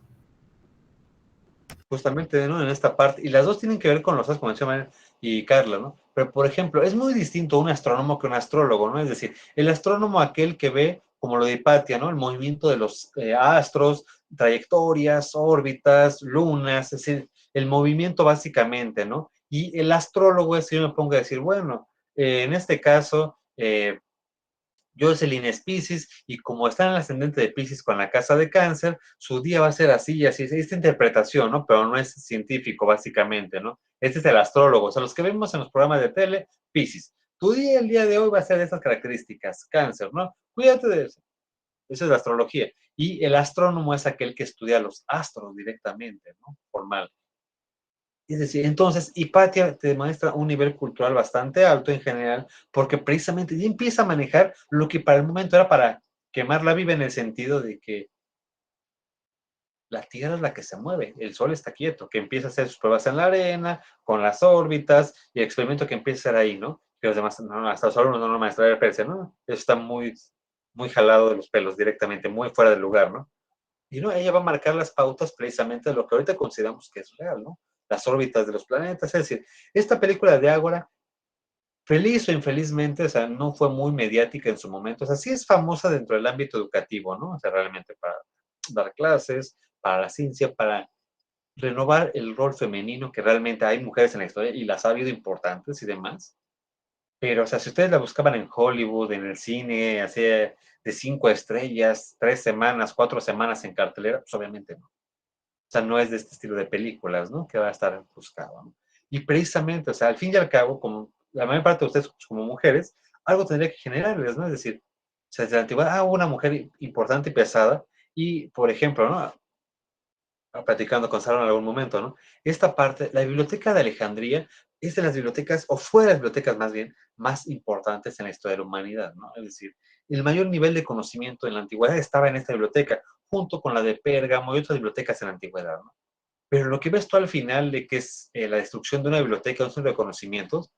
Justamente, ¿no? En esta parte. Y las dos tienen que ver con los astros, como decía Marian y Carla, ¿no? Pero, por ejemplo, es muy distinto un astrónomo que un astrólogo, ¿no? Es decir, el astrónomo aquel que ve, como lo de Hipatia, ¿no? El movimiento de los astros, trayectorias, órbitas, lunas, es decir, el movimiento básicamente, ¿no? Y el astrólogo es que yo me pongo a decir, bueno, en este caso, yo es el Ines Piscis, y como está en el ascendente de Piscis con la casa de Cáncer, su día va a ser así y así. Es esta interpretación, ¿no? Pero no es científico, básicamente, ¿no? Este es el astrólogo. O sea, los que vemos en los programas de tele, Piscis. Tu día, el día de hoy, va a ser de estas características, Cáncer, ¿no? Cuídate de eso. Esa es la astrología. Y el astrónomo es aquel que estudia los astros directamente, ¿no? Formal. Es decir, entonces, Hipatia te demuestra un nivel cultural bastante alto en general, porque precisamente ya empieza a manejar lo que para el momento era para quemar la viva en el sentido de que la Tierra es la que se mueve, el Sol está quieto, que empieza a hacer sus pruebas en la arena, con las órbitas, y el experimento que empieza a ser ahí, ¿no? Que los demás, no, hasta los alumnos no maestra de Persia, ¿no? Eso está muy, muy jalado de los pelos directamente, muy fuera del lugar, ¿no? Y no, ella va a marcar las pautas precisamente de lo que ahorita consideramos que es real, ¿no? Las órbitas de los planetas. Es decir, esta película de Ágora, feliz o infelizmente, o sea, no fue muy mediática en su momento. O sea, sí es famosa dentro del ámbito educativo, ¿no? O sea, realmente para dar clases, para la ciencia, para renovar el rol femenino, que realmente hay mujeres en la historia y las ha habido importantes y demás. Pero, o sea, si ustedes la buscaban en Hollywood, en el cine, así de 5 estrellas, 3 semanas, 4 semanas en cartelera, pues obviamente no. O sea, no es de este estilo de películas, ¿no? Que va a estar buscado, ¿no? Y precisamente, o sea, al fin y al cabo, como la mayor parte de ustedes como mujeres, algo tendría que generarles, ¿no? Es decir, o sea, desde la antigüedad, una mujer importante y pesada, y, por ejemplo, ¿no? Platicando con Sara en algún momento, ¿no? Esta parte, la biblioteca de Alejandría es de las bibliotecas, o fue de las bibliotecas más bien, más importantes en la historia de la humanidad, ¿no? Es decir, el mayor nivel de conocimiento en la antigüedad estaba en esta biblioteca, junto con la de Pérgamo y otras bibliotecas en la antigüedad, ¿no? Pero lo que ves tú al final de que es la destrucción de una biblioteca, un centro de conocimientos,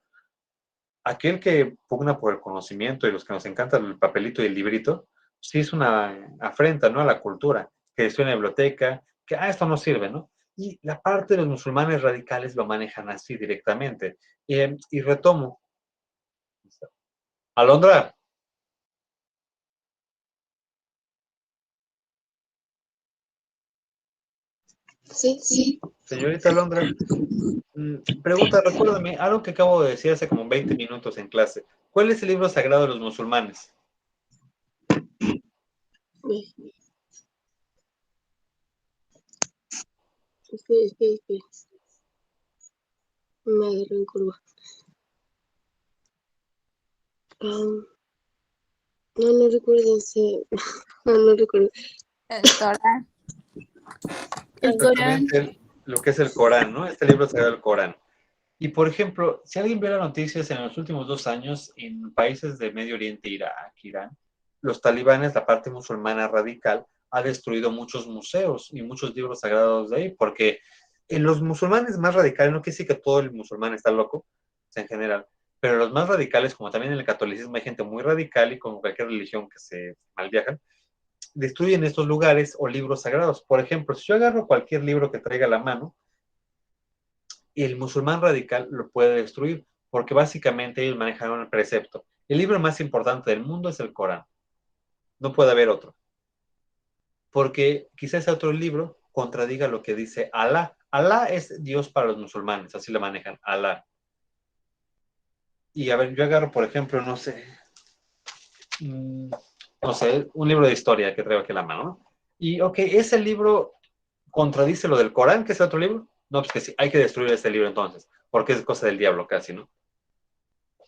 aquel que pugna por el conocimiento y los que nos encanta el papelito y el librito, sí es una afrenta, ¿no? A la cultura, que es una biblioteca, que, esto no sirve, ¿no? Y la parte de los musulmanes radicales lo manejan así directamente. Y retomo. Alondra, Sí. señorita Alondra, pregunta, recuérdame, algo que acabo de decir hace como 20 minutos en clase. ¿Cuál es el libro sagrado de los musulmanes? Espera. Me agarré en curva. No recuerdo. No recuerdo. El Corán. El Corán. Exactamente lo que es el Corán, ¿no? Este libro sagrado del Corán. Y, por ejemplo, si alguien ve las noticias en los últimos 2 años, en países de Medio Oriente, Irak, Irán, los talibanes, la parte musulmana radical, ha destruido muchos museos y muchos libros sagrados de ahí, porque en los musulmanes más radicales, no quiere decir que todo el musulmán está loco, en general, Pero los más radicales, como también en el catolicismo hay gente muy radical y como cualquier religión que se malviajan, destruyen estos lugares o libros sagrados. Por ejemplo, si yo agarro cualquier libro que traiga a la mano, el musulmán radical lo puede destruir, porque básicamente ellos manejan un precepto. El libro más importante del mundo es el Corán. No puede haber otro. Porque quizás ese otro libro contradiga lo que dice Alá. Alá es Dios para los musulmanes, así lo manejan, Alá. Y a ver, yo agarro, por ejemplo, no sé, un libro de historia que traigo aquí en la mano, ¿no? Y, ok, ese libro contradice lo del Corán, que es otro libro. No, pues que sí, hay que destruir este libro entonces, porque es cosa del diablo casi, ¿no?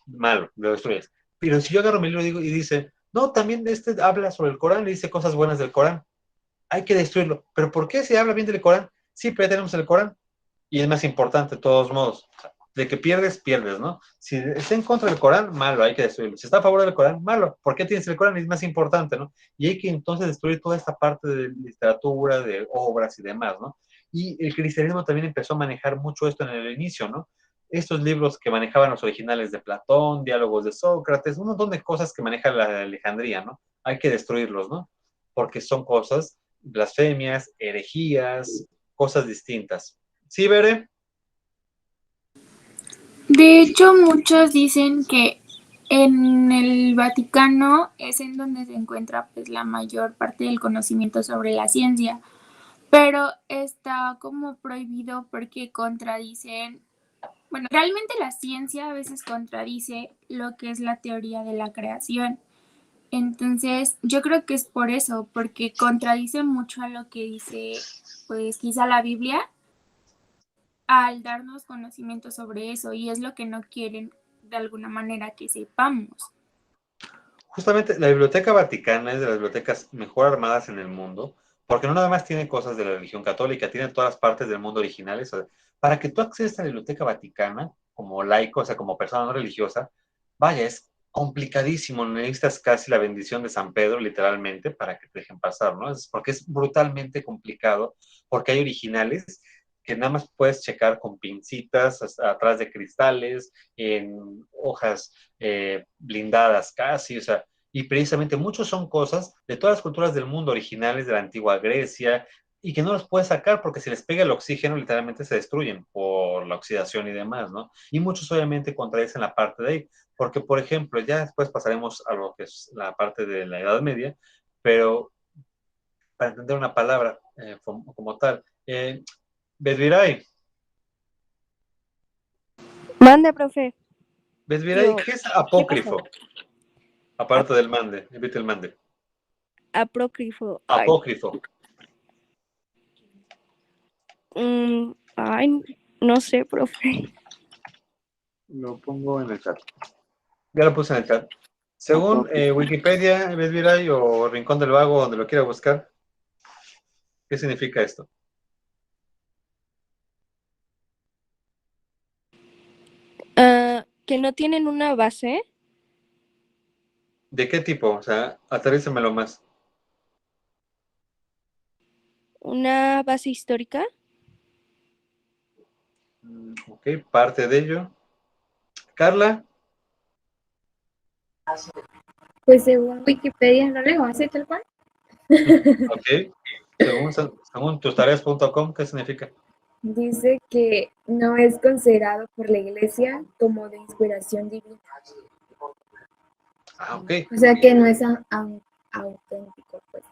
Malo, lo destruyes. Pero si yo agarro mi libro y dice, no, también este habla sobre el Corán, le dice cosas buenas del Corán, hay que destruirlo. ¿Pero por qué si habla bien del Corán? Sí, pero ya tenemos el Corán, y es más importante de todos modos. De que pierdes, pierdes, ¿no? Si está en contra del Corán, malo, hay que destruirlo. Si está a favor del Corán, malo. ¿Por qué tienes el Corán? Es más importante, ¿no? Y hay que entonces destruir toda esta parte de literatura, de obras y demás, ¿no? Y el cristianismo también empezó a manejar mucho esto en el inicio, ¿no? Estos libros que manejaban los originales de Platón, diálogos de Sócrates, un montón de cosas que maneja la Alejandría, ¿no? Hay que destruirlos, ¿no? Porque son cosas, blasfemias, herejías, cosas distintas. ¿Sí, Bere? De hecho, muchos dicen que en el Vaticano es en donde se encuentra pues la mayor parte del conocimiento sobre la ciencia, pero está como prohibido porque contradicen, bueno, realmente la ciencia a veces contradice lo que es la teoría de la creación. Entonces, yo creo que es por eso, porque contradice mucho a lo que dice, pues quizá la Biblia, al darnos conocimiento sobre eso, y es lo que no quieren de alguna manera que sepamos. Justamente la Biblioteca Vaticana es de las bibliotecas mejor armadas en el mundo, porque no nada más tiene cosas de la religión católica, tiene todas las partes del mundo originales. O sea, para que tú accedas a la Biblioteca Vaticana como laico, o sea, como persona no religiosa, vaya, es complicadísimo, necesitas casi la bendición de San Pedro, literalmente, para que te dejen pasar, ¿no? Es porque es brutalmente complicado, porque hay originales que nada más puedes checar con pincitas atrás de cristales, en hojas blindadas casi, o sea, y precisamente muchos son cosas de todas las culturas del mundo originales de la antigua Grecia y que no los puedes sacar porque si les pega el oxígeno literalmente se destruyen por la oxidación y demás, ¿no? Y muchos obviamente contradicen la parte de ahí, porque por ejemplo, ya después pasaremos a lo que es la parte de la Edad Media, pero para entender una palabra como tal, Bedviray, Mande, profe. Bedviray, ¿qué es apócrifo? ¿Qué pasó? Aparte del mande, evite el mande. Apócrifo. Apócrifo. Ay, no sé, profe. Lo pongo en el chat. Ya lo puse en el chat. Según Wikipedia, Bedviray o Rincón del Vago, donde lo quiera buscar, ¿qué significa esto? Que no tienen una base. ¿De qué tipo? O sea, aterrízamelo más. Una base histórica. Ok, parte de ello. Carla. Pues según Wikipedia no le va a hacer tal cual. Ok. Según tustareas.com, ¿qué significa? Dice que no es considerado por la iglesia como de inspiración divina. Ah, ok. O sea que no es auténtico, pues.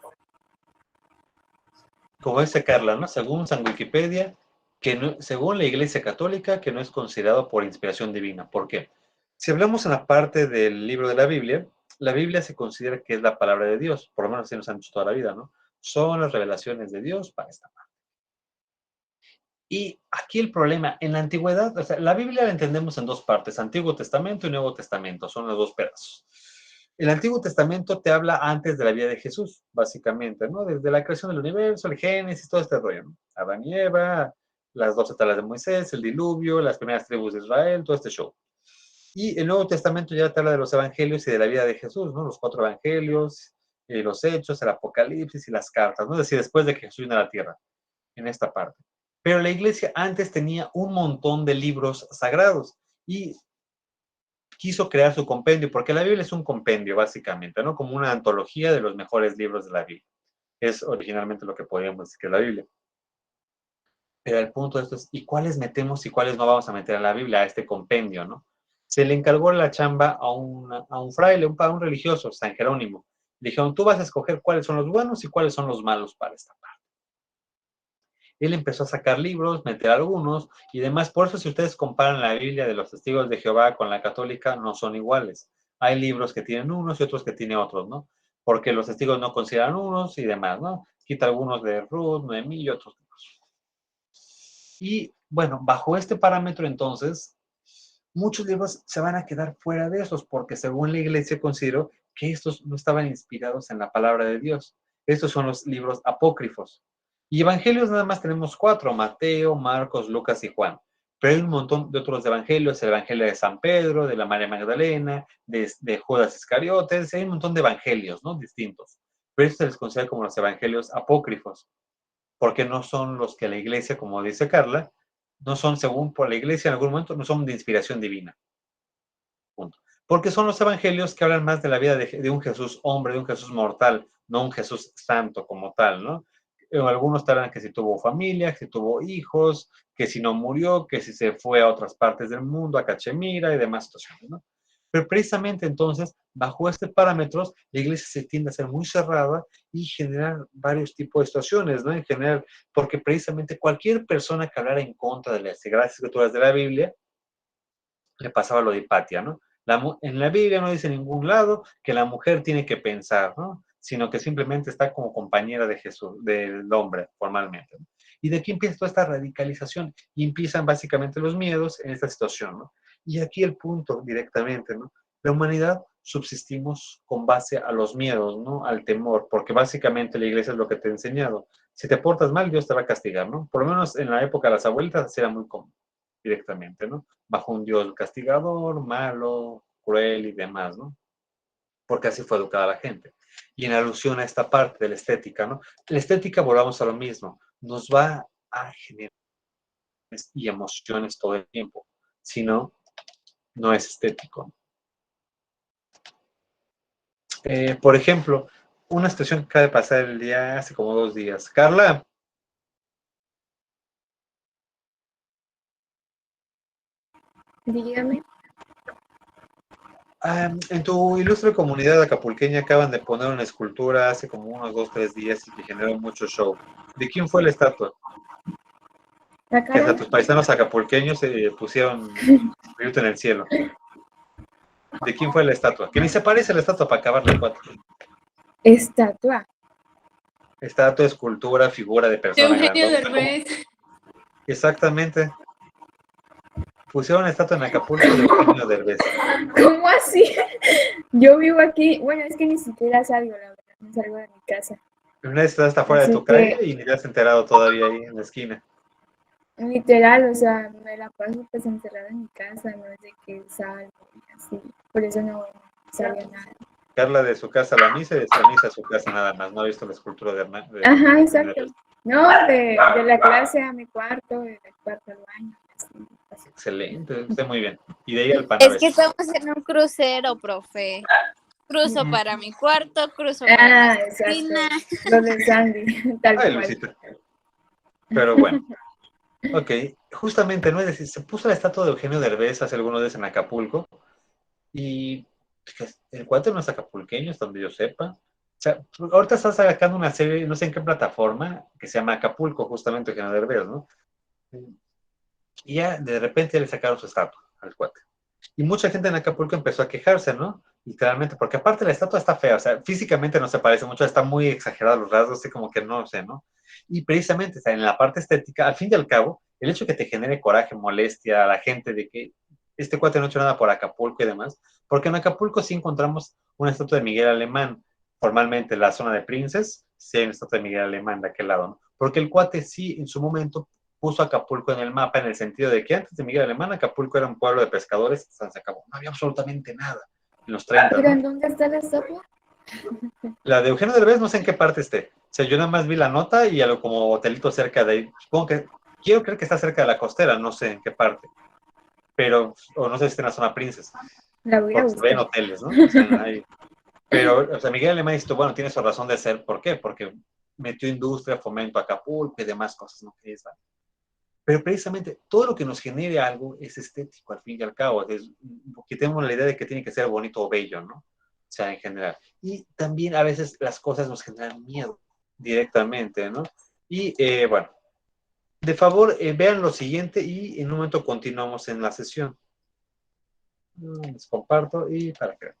Como dice Carla, ¿no? Según San Wikipedia, que no, según la Iglesia Católica, que no es considerado por inspiración divina. ¿Por qué? Si hablamos en la parte del libro de la Biblia se considera que es la palabra de Dios, por lo menos así nos han dicho toda la vida, ¿no? Son las revelaciones de Dios para esta parte. Y aquí el problema, en la antigüedad, o sea, la Biblia la entendemos en dos partes, Antiguo Testamento y Nuevo Testamento, son los dos pedazos. El Antiguo Testamento te habla antes de la vida de Jesús, básicamente, ¿no? Desde la creación del universo, el Génesis, todo este rollo, ¿no? Adán y Eva, las 12 tablas de Moisés, el diluvio, las primeras tribus de Israel, todo este show. Y el Nuevo Testamento ya te habla de los evangelios y de la vida de Jesús, ¿no? Los 4 evangelios, los hechos, el Apocalipsis y las cartas, ¿no? Es decir, después de que Jesús vino a la tierra, en esta parte. Pero la iglesia antes tenía un montón de libros sagrados y quiso crear su compendio, porque la Biblia es un compendio, básicamente, ¿no? Como una antología de los mejores libros de la Biblia. Es originalmente lo que podríamos decir que es la Biblia. Pero el punto de esto es, ¿y cuáles metemos y cuáles no vamos a meter a la Biblia, a este compendio, ¿no? Se le encargó la chamba a un fraile, a un religioso, San Jerónimo. Le dijeron, tú vas a escoger cuáles son los buenos y cuáles son los malos para esta parte. Él empezó a sacar libros, meter algunos y demás. Por eso, si ustedes comparan la Biblia de los Testigos de Jehová con la católica, no son iguales. Hay libros que tienen unos y otros que tienen otros, ¿no? Porque los testigos no consideran unos y demás, ¿no? Quita algunos de Ruth, Noemí y otros. Y bueno, bajo este parámetro entonces, muchos libros se van a quedar fuera de esos, porque según la iglesia consideró que estos no estaban inspirados en la palabra de Dios. Estos son los libros apócrifos. Y evangelios nada más tenemos 4, Mateo, Marcos, Lucas y Juan. Pero hay un montón de otros evangelios, el evangelio de San Pedro, de la María Magdalena, de Judas Iscariotes, hay un montón de evangelios, ¿no? Distintos. Pero estos se les considera como los evangelios apócrifos, porque no son los que la iglesia, como dice Carla, no son, según por la iglesia en algún momento, no son de inspiración divina. Punto. Porque son los evangelios que hablan más de la vida de un Jesús hombre, de un Jesús mortal, no un Jesús santo como tal, ¿no? Algunos te hablan que si tuvo familia, que si tuvo hijos, que si no murió, que si se fue a otras partes del mundo, a Cachemira y demás situaciones, ¿no? Pero precisamente entonces, bajo estos parámetros, la iglesia se tiende a ser muy cerrada y generar varios tipos de situaciones, ¿no? En general, porque precisamente cualquier persona que hablara en contra de las Sagradas Escrituras de la Biblia, le pasaba lo de Hipatia, ¿no? En la Biblia no dice en ningún lado que la mujer tiene que pensar, ¿no? Sino que simplemente está como compañera de Jesús, del hombre, formalmente, ¿no? Y de aquí empieza toda esta radicalización y empiezan básicamente los miedos en esta situación, ¿no? Y aquí el punto directamente, ¿no? La humanidad subsistimos con base a los miedos, ¿no? Al temor, porque básicamente la iglesia es lo que te ha enseñado. Si te portas mal, Dios te va a castigar, ¿no? Por lo menos en la época de las abuelitas así era muy común, directamente, ¿no? Bajo un Dios castigador, malo, cruel y demás, ¿no? Porque así fue educada la gente. Y en alusión a esta parte de la estética, ¿no? La estética, volvamos a lo mismo, nos va a generar y emociones todo el tiempo. Si no, no es estético. Por ejemplo, una situación que acaba de pasar el día, hace como 2 días. Carla. Dígame. En tu ilustre comunidad acapulqueña acaban de poner una escultura hace como unos 2, 3 días y que generó mucho show. ¿De quién fue la estatua? Que hasta tus paisanos acapulqueños se pusieron grito en el cielo. ¿De quién fue la estatua? Que ni se parece a la estatua para acabar la 4. Estatua. Estatua, escultura, figura de persona. Eugenio Derbez. Exactamente. Pusieron una estatua en Acapulco de Eugenio Derbez. ¿Cómo así? Yo vivo aquí, bueno, es que ni siquiera salgo, la verdad, no salgo de mi casa. Una vez estás afuera de tu calle y ni te has enterado todavía ahí en la esquina. Literal, o sea, me la paso pues encerrada en mi casa, no es de que salgo y así, por eso no sabía nada. Carla de su casa a la misa y de su misa a su casa nada más, no ha visto la escultura de Hernán. Ajá, exacto. No, de la clase a mi cuarto, del cuarto al baño. Así. Excelente, está muy bien. Y de ahí al Panavés. Es que estamos en un crucero, profe. Cruzo para mi cuarto, cruzo para mi cocina. Lo de Sandy, tal cual. Lucita. Pero bueno. Ok, justamente, ¿no? Es decir, se puso la estatua de Eugenio Derbez hace algunos días en Acapulco y el cuate no es acapulqueño, hasta donde yo sepa. O sea, ahorita está sacando una serie, no sé en qué plataforma, que se llama Acapulco, justamente Eugenio Derbez, ¿no? Y ya de repente le sacaron su estatua al cuate. Y mucha gente en Acapulco empezó a quejarse, ¿no? Literalmente, porque aparte la estatua está fea, o sea, físicamente no se parece mucho, está muy exagerada los rasgos, así como que no sé, ¿no? Y precisamente, o sea, en la parte estética, al fin y al cabo, el hecho que te genere coraje, molestia a la gente de que este cuate no ha hecho nada por Acapulco y demás, porque en Acapulco sí encontramos una estatua de Miguel Alemán, formalmente en la zona de Princes, sí hay una estatua de Miguel Alemán de aquel lado, ¿no? Porque el cuate sí, en su momento, puso Acapulco en el mapa en el sentido de que antes de Miguel Alemán, Acapulco era un pueblo de pescadores, se acabó, no había absolutamente nada en los 30. ¿Pero ¿no? en dónde está la estatua? La de Eugenio Derbez no sé en qué parte esté. O sea, yo nada más vi la nota y algo como hotelito cerca de ahí. Supongo que, quiero creer que está cerca de la costera, no sé en qué parte. Pero, o no sé si está en la zona Princess. La voy a porque se ve en buscar. hoteles, ¿no? O sea, pero, o sea, Miguel Alemán dice, bueno, tiene su razón de ser, ¿por qué? Porque metió industria, fomento a Acapulco y demás cosas, ¿no? Pero precisamente todo lo que nos genere algo es estético, al fin y al cabo. Que tenemos la idea de que tiene que ser bonito o bello, ¿no? O sea, en general. Y también a veces las cosas nos generan miedo directamente, ¿no? Y bueno, de favor, vean lo siguiente y en un momento continuamos en la sesión. Les comparto y para que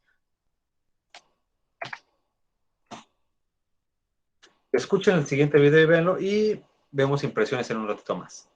escuchen el siguiente video y véanlo y vemos impresiones en un ratito más.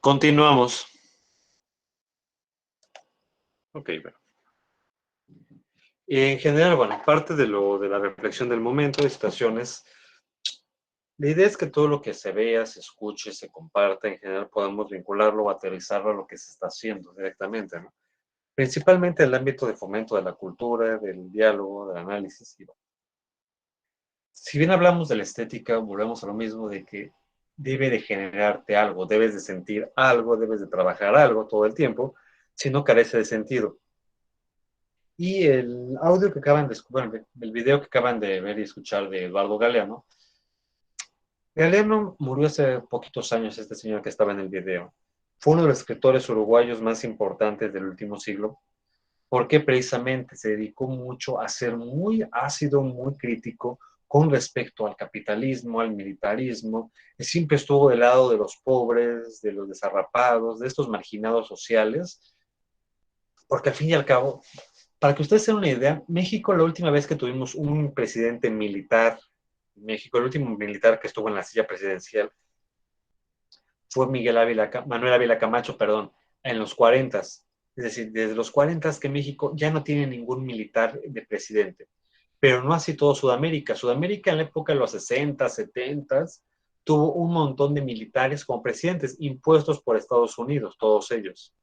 Continuamos. Ok, bueno. En general, bueno, parte de la reflexión del momento, de situaciones, la idea es que todo lo que se vea, se escuche, se comparta, en general podemos vincularlo o aterrizarlo a lo que se está haciendo directamente, ¿no? Principalmente en el ámbito de fomento de la cultura, del diálogo, del análisis. Y bueno, si bien hablamos de la estética, volvemos a lo mismo de que debe de generarte algo, debes de sentir algo, debes de trabajar algo todo el tiempo, si no carece de sentido. Y el audio que acaban de bueno, el video que acaban de ver y escuchar de Eduardo Galeano, Galeano murió hace poquitos años, este señor que estaba en el video. Fue uno de los escritores uruguayos más importantes del último siglo, porque precisamente se dedicó mucho a ser muy ácido, muy crítico con respecto al capitalismo, al militarismo. Siempre estuvo del lado de los pobres, de los desarrapados, de estos marginados sociales, porque al fin y al cabo, para que ustedes tengan una idea, México, la última vez que tuvimos un presidente militar, México, el último militar que estuvo en la silla presidencial, fue Manuel Ávila Camacho, perdón, en los 40s. Es decir, desde los 40s que México ya no tiene ningún militar de presidente. Pero no así todo Sudamérica. Sudamérica en la época de los 60, 70 tuvo un montón de militares como presidentes impuestos por Estados Unidos, todos ellos.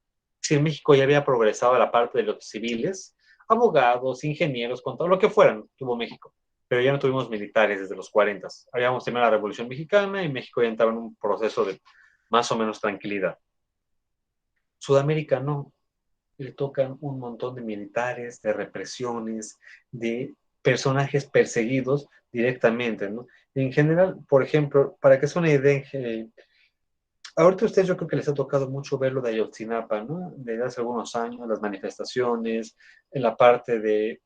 Si en México ya había progresado a la parte de los civiles, abogados, ingenieros, con todo lo que fueran, tuvo México. Pero ya no tuvimos militares desde los 40s. Habíamos tenido la Revolución Mexicana y México ya entraba en un proceso de más o menos tranquilidad. Sudamérica no. Le tocan un montón de militares, de represiones, de personajes perseguidos directamente, ¿no? En general, por ejemplo, para que sea una idea, ahorita a ustedes yo creo que les ha tocado mucho ver lo de Ayotzinapa, ¿no? Desde hace algunos años, las manifestaciones, en la parte de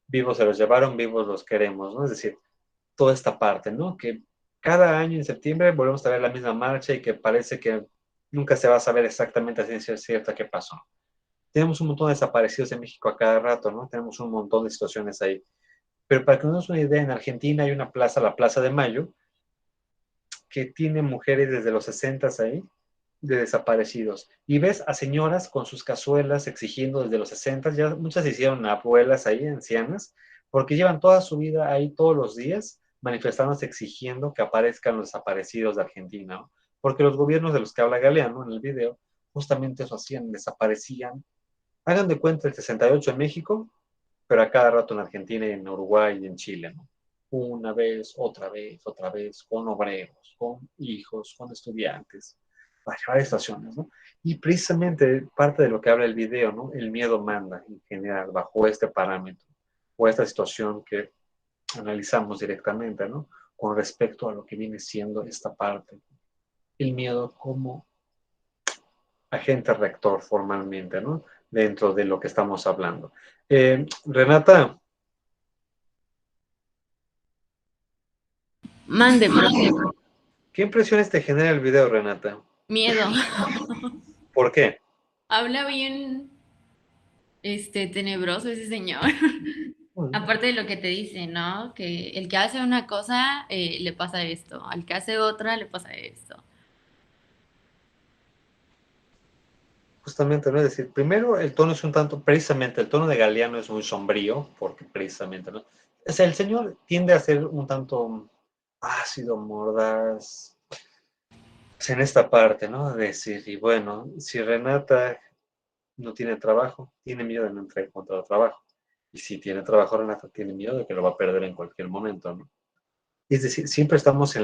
vivos se los llevaron, vivos los queremos, ¿no? Es decir, toda esta parte, ¿no? Que cada año en septiembre volvemos a ver la misma marcha y que parece que nunca se va a saber exactamente a ciencia cierta qué pasó. Tenemos un montón de desaparecidos en México a cada rato, ¿no? Tenemos un montón de situaciones ahí. Pero para que nos den una idea, en Argentina hay una plaza, la Plaza de Mayo, que tiene mujeres desde los 60s ahí, de desaparecidos. Y ves a señoras con sus cazuelas exigiendo desde los 60s, ya muchas se hicieron abuelas ahí, ancianas, porque llevan toda su vida ahí todos los días manifestándose exigiendo que aparezcan los desaparecidos de Argentina, ¿no? Porque los gobiernos de los que habla Galeano en el video, justamente eso hacían, desaparecían. Hagan de cuenta el 68 en México, pero a cada rato en Argentina, en Uruguay y en Chile, ¿no? Una vez, otra vez, con obreros, con hijos, con estudiantes, varias estaciones, ¿no? Y precisamente parte de lo que habla el video, ¿no? El miedo manda en general bajo este parámetro o esta situación que analizamos directamente, ¿no? Con respecto a lo que viene siendo esta parte. El miedo como agente rector formalmente, ¿no? Dentro de lo que estamos hablando. Renata. Mande, profe. ¿Qué impresiones te genera el video, Renata? Miedo. ¿Por qué? Habla bien, tenebroso ese señor. Aparte de lo que te dice, ¿no? Que el que hace una cosa le pasa esto, al que hace otra le pasa esto. Justamente, ¿no? Es decir, primero el tono es un tanto, precisamente el tono de Galeano es muy sombrío, porque precisamente, ¿no? O sea, el señor tiende a ser un tanto ácido, mordaz, en esta parte, ¿no? De decir, y bueno, si Renata no tiene trabajo, tiene miedo de no encontrar trabajo. Y si tiene trabajo, Renata tiene miedo de que lo va a perder en cualquier momento, ¿no? Es decir, siempre estamos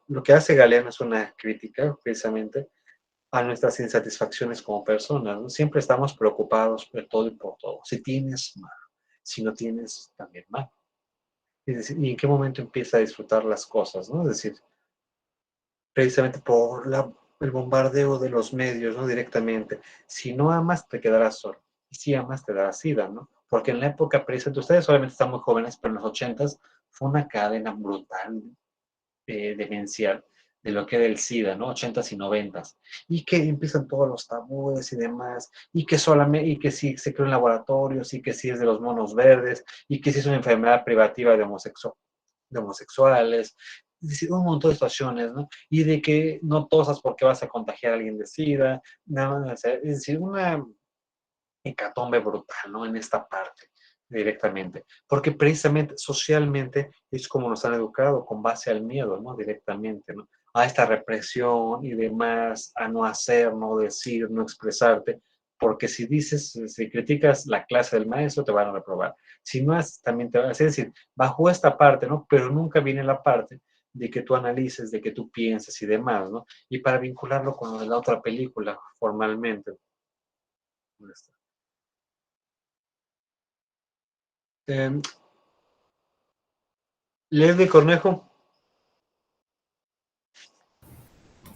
lo que hace Galeano es una crítica, precisamente, a nuestras insatisfacciones como personas, ¿no? Siempre estamos preocupados por todo y por todo. Si tienes, mal. Si no tienes, también mal. Es decir, ¿y en qué momento empieza a disfrutar las cosas, ¿no? Es decir, precisamente por el bombardeo de los medios, ¿no? Directamente. Si no amas, te quedarás solo. Y si amas, te darás sida, ¿no? Porque en la época precisamente, ustedes obviamente están muy jóvenes, pero en los 80s fue una cadena brutal, demencial, de lo que era el SIDA, ¿no? 80s y 90s. Y que empiezan todos los tabúes y demás, y que sí se creó en laboratorios, y que sí es de los monos verdes, y que sí es una enfermedad privativa de homosexuales, Es decir, un montón de situaciones, ¿no? Y de que no tosas porque vas a contagiar a alguien de SIDA, nada más, o sea, es decir, una hecatombe brutal, ¿no? En esta parte, directamente. Porque precisamente, socialmente, es como nos han educado, con base al miedo, ¿no? Directamente, ¿no? A esta represión y demás, a no hacer, no decir, no expresarte, porque si dices, si criticas la clase del maestro, te van a reprobar. Si no haces, también te van a hacer, es decir, bajo esta parte, ¿no? Pero nunca viene la parte de que tú analices, de que tú pienses y demás, ¿no? Y para vincularlo con lo de la otra película, formalmente. Eh, Leslie Cornejo,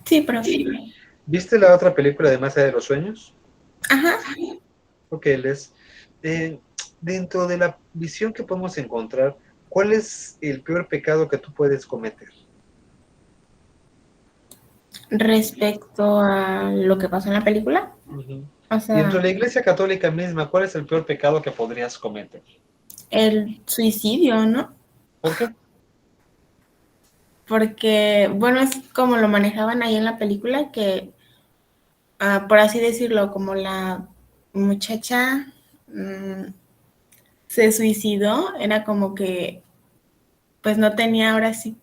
Sí, profe. ¿viste la otra película de Más allá de los sueños? Ajá. Ok, Les. eh, Dentro de la visión que podemos encontrar, ¿cuál es el peor pecado que tú puedes cometer? Respecto a lo que pasó en la película, Ujú. o Y dentro sea, de la Iglesia Católica misma, ¿cuál es el peor pecado que podrías cometer? el suicidio, ¿no? ¿Por qué? Porque, bueno, es como lo manejaban ahí en la película, que, por así decirlo, como la muchacha se suicidó, era como que, pues no tenía ahora sí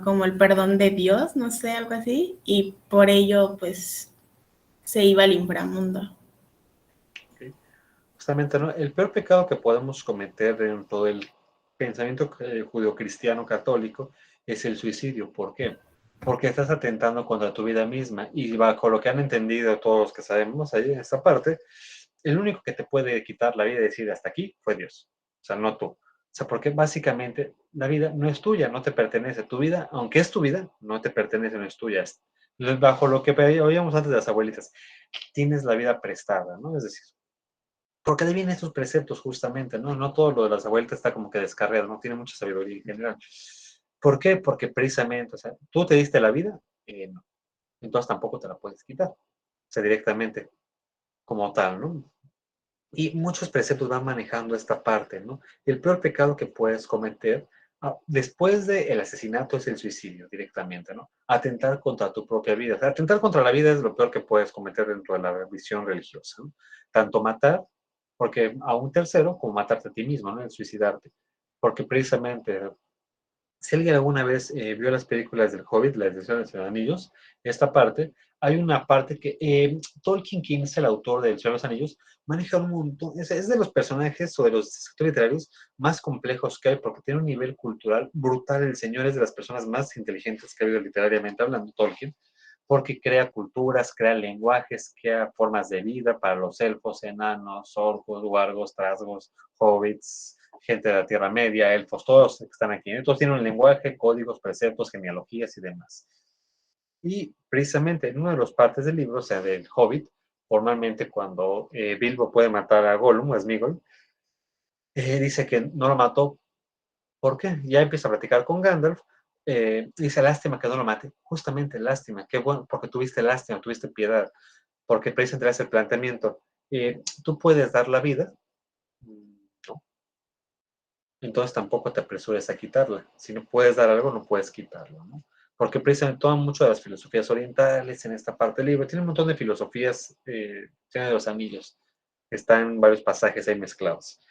como el perdón de Dios, no sé, algo así, y por ello, pues, se iba al inframundo. Ok. Justamente, ¿no? El peor pecado que podemos cometer dentro del pensamiento judeocristiano católico es el suicidio. ¿Por qué? Porque estás atentando contra tu vida misma y bajo lo que han entendido todos los que sabemos ahí en esta parte, el único que te puede quitar la vida y decir hasta aquí fue Dios, o sea, no tú. O sea, porque básicamente la vida no es tuya, no te pertenece. Tu vida, aunque es tu vida, no te pertenece, no es tuya. Bajo lo que oíamos antes de las abuelitas, tienes la vida prestada, ¿no? Es decir, porque de ahí vienen estos preceptos justamente, ¿no? No todo lo de las abuelitas está como que descargado, ¿no? Tiene mucha sabiduría en general. ¿Por qué? Porque precisamente, o sea, tú te diste la vida, no. Entonces tampoco te la puedes quitar, o sea, directamente como tal, ¿no? Y muchos preceptos van manejando esta parte, ¿no? El peor pecado que puedes cometer después del asesinato es el suicidio directamente, ¿no? Atentar contra tu propia vida. O sea, atentar contra la vida es lo peor que puedes cometer dentro de la visión religiosa, ¿no? Tanto matar, porque a un tercero, como matarte a ti mismo, ¿no? El suicidarte. Porque precisamente si alguien alguna vez vio las películas del Hobbit, las de Señor de los Anillos, esta parte, hay una parte que Tolkien, quien es el autor del Señor de los Anillos, maneja un montón, es de los personajes o de los escritores literarios más complejos que hay, porque tiene un nivel cultural brutal. El señor es de las personas más inteligentes que ha habido literariamente hablando, Tolkien, porque crea culturas, crea lenguajes, crea formas de vida para los elfos, enanos, orcos, wargos, trasgos, hobbits, gente de la Tierra Media, elfos, todos que están aquí. Todos tienen un lenguaje, códigos, preceptos, genealogías y demás. Y precisamente en una de las partes del libro, o sea, del Hobbit, formalmente cuando Bilbo puede matar a Gollum, a Sméagol, dice que no lo mató. ¿Por qué? Ya empieza a platicar con Gandalf. Dice, lástima que no lo mate. Justamente, lástima. Qué bueno, porque tuviste lástima, tuviste piedad. Porque precisamente hace el planteamiento. Tú puedes dar la vida, ¿no? Entonces tampoco te apresures a quitarla. Si no puedes dar algo, no puedes quitarlo, ¿no? Porque precisamente toman mucho de las filosofías orientales en esta parte del libro. Tiene un montón de filosofías, tiene de los anillos. Están varios pasajes ahí mezclados.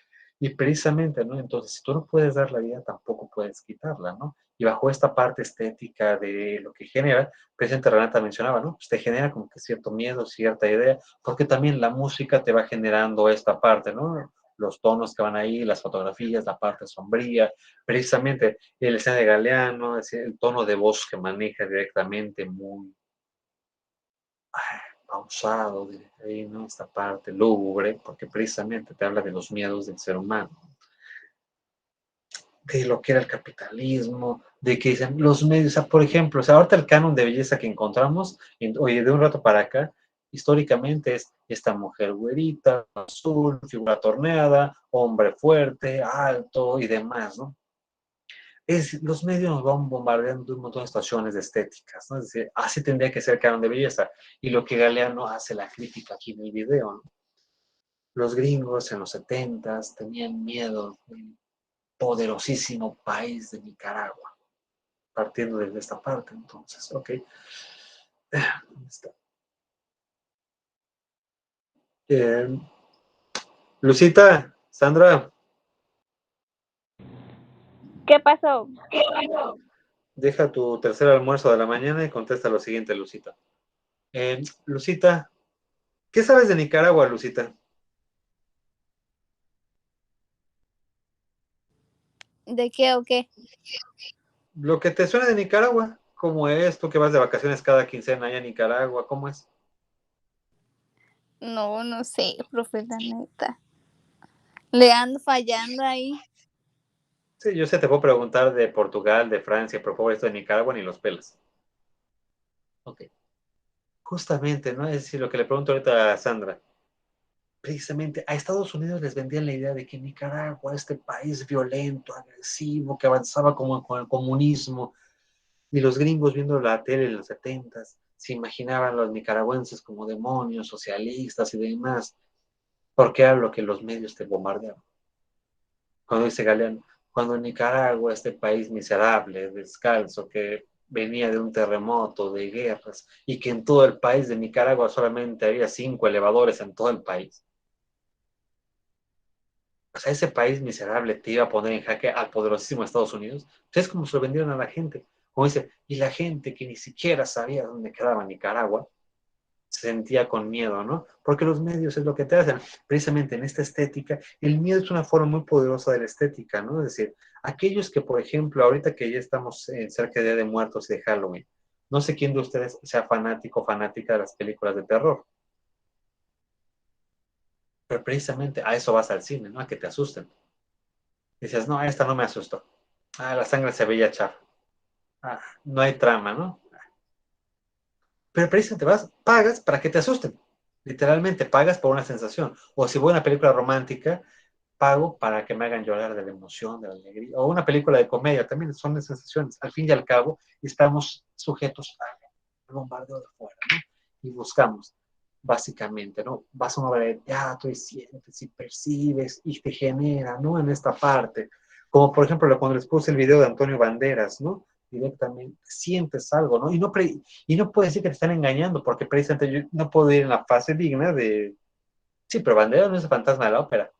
Y precisamente, ¿no? Entonces, si tú no puedes dar la vida, tampoco puedes quitarla, ¿no? Y bajo esta parte estética de lo que genera, precisamente Renata mencionaba, ¿no? Pues te genera como que cierto miedo, cierta idea, porque también la música te va generando esta parte, ¿no? Los tonos que van ahí, las fotografías, la parte sombría, precisamente el escena de Galeano, el tono de voz que maneja directamente muy pausado, ahí, ¿no? Esta parte lúgubre, porque precisamente te habla de los miedos del ser humano, de lo que era el capitalismo, de que dicen los medios, o sea, por ejemplo, o sea, ahorita el canon de belleza que encontramos, oye, de un rato para acá, históricamente es esta mujer güerita, azul, figura torneada, hombre fuerte, alto y demás, ¿no? Los medios nos van bombardeando de un montón de situaciones de estéticas, ¿no? Es decir, así tendría que ser el canon de belleza. Y lo que Galeano hace la crítica aquí en el video, ¿no? Los gringos en los 70s tenían miedo del poderosísimo país de Nicaragua. partiendo desde esta parte, entonces, ok. ¿Dónde está? Lucita, Sandra, ¿Qué pasó? deja tu tercer almuerzo de la mañana y contesta lo siguiente, Lucita. Lucita, ¿qué sabes de Nicaragua, Lucita? ¿De qué o qué? Lo que te suena de Nicaragua, ¿cómo es? Tú que vas de vacaciones cada quincena allá a Nicaragua, ¿cómo es? No, no sé, profe, la neta. Le ando fallando ahí. Sí, yo sé, te puedo preguntar de Portugal, de Francia, pero por esto de Nicaragua ni los pelas. Ok. Justamente, ¿no? Es decir, lo que le pregunto ahorita a Sandra. Precisamente a Estados Unidos les vendían la idea de que Nicaragua, este país violento, agresivo, que avanzaba como con el comunismo, y los gringos viendo la tele en los 70s, se imaginaban a los nicaragüenses como demonios, socialistas y demás, porque era lo que los medios te bombardeaban. Cuando dice Galeano, cuando en Nicaragua, este país miserable, descalzo, que venía de un terremoto, de guerras, y que en todo el país de Nicaragua solamente había 5 elevadores en todo el país. O sea, ese país miserable te iba a poner en jaque al poderosísimo Estados Unidos. Entonces, como se lo vendieron a la gente. Como dice, y la gente que ni siquiera sabía dónde quedaba Nicaragua, se sentía con miedo, ¿no? Porque los medios es lo que te hacen. Precisamente en esta estética, el miedo es una forma muy poderosa de la estética, ¿no? Es decir, aquellos que, por ejemplo, ahorita que ya estamos cerca de Día de Muertos y de Halloween, no sé quién de ustedes sea fanático o fanática de las películas de terror. Pero precisamente a eso vas al cine, ¿no? A que te asusten. Dices, no, esta no me asustó. Ah, la sangre se veía chafa. Ah, no hay trama, ¿no? Pero precisamente vas, pagas para que te asusten. Literalmente pagas por una sensación. O si voy a una película romántica, pago para que me hagan llorar de la emoción, de la alegría. O una película de comedia, también son de sensaciones. Al fin y al cabo, estamos sujetos al bombardeo de fuera, ¿no? Y buscamos, básicamente, ¿no? Vas a una obra de teatro y sientes y percibes y te genera, ¿no? En esta parte. Como por ejemplo cuando les puse el video de Antonio Banderas, ¿no? Directamente sientes algo, ¿no? Y no puedes decir que te están engañando, porque precisamente yo no puedo ir en la fase digna de, sí, pero Banderas no es el fantasma de la ópera.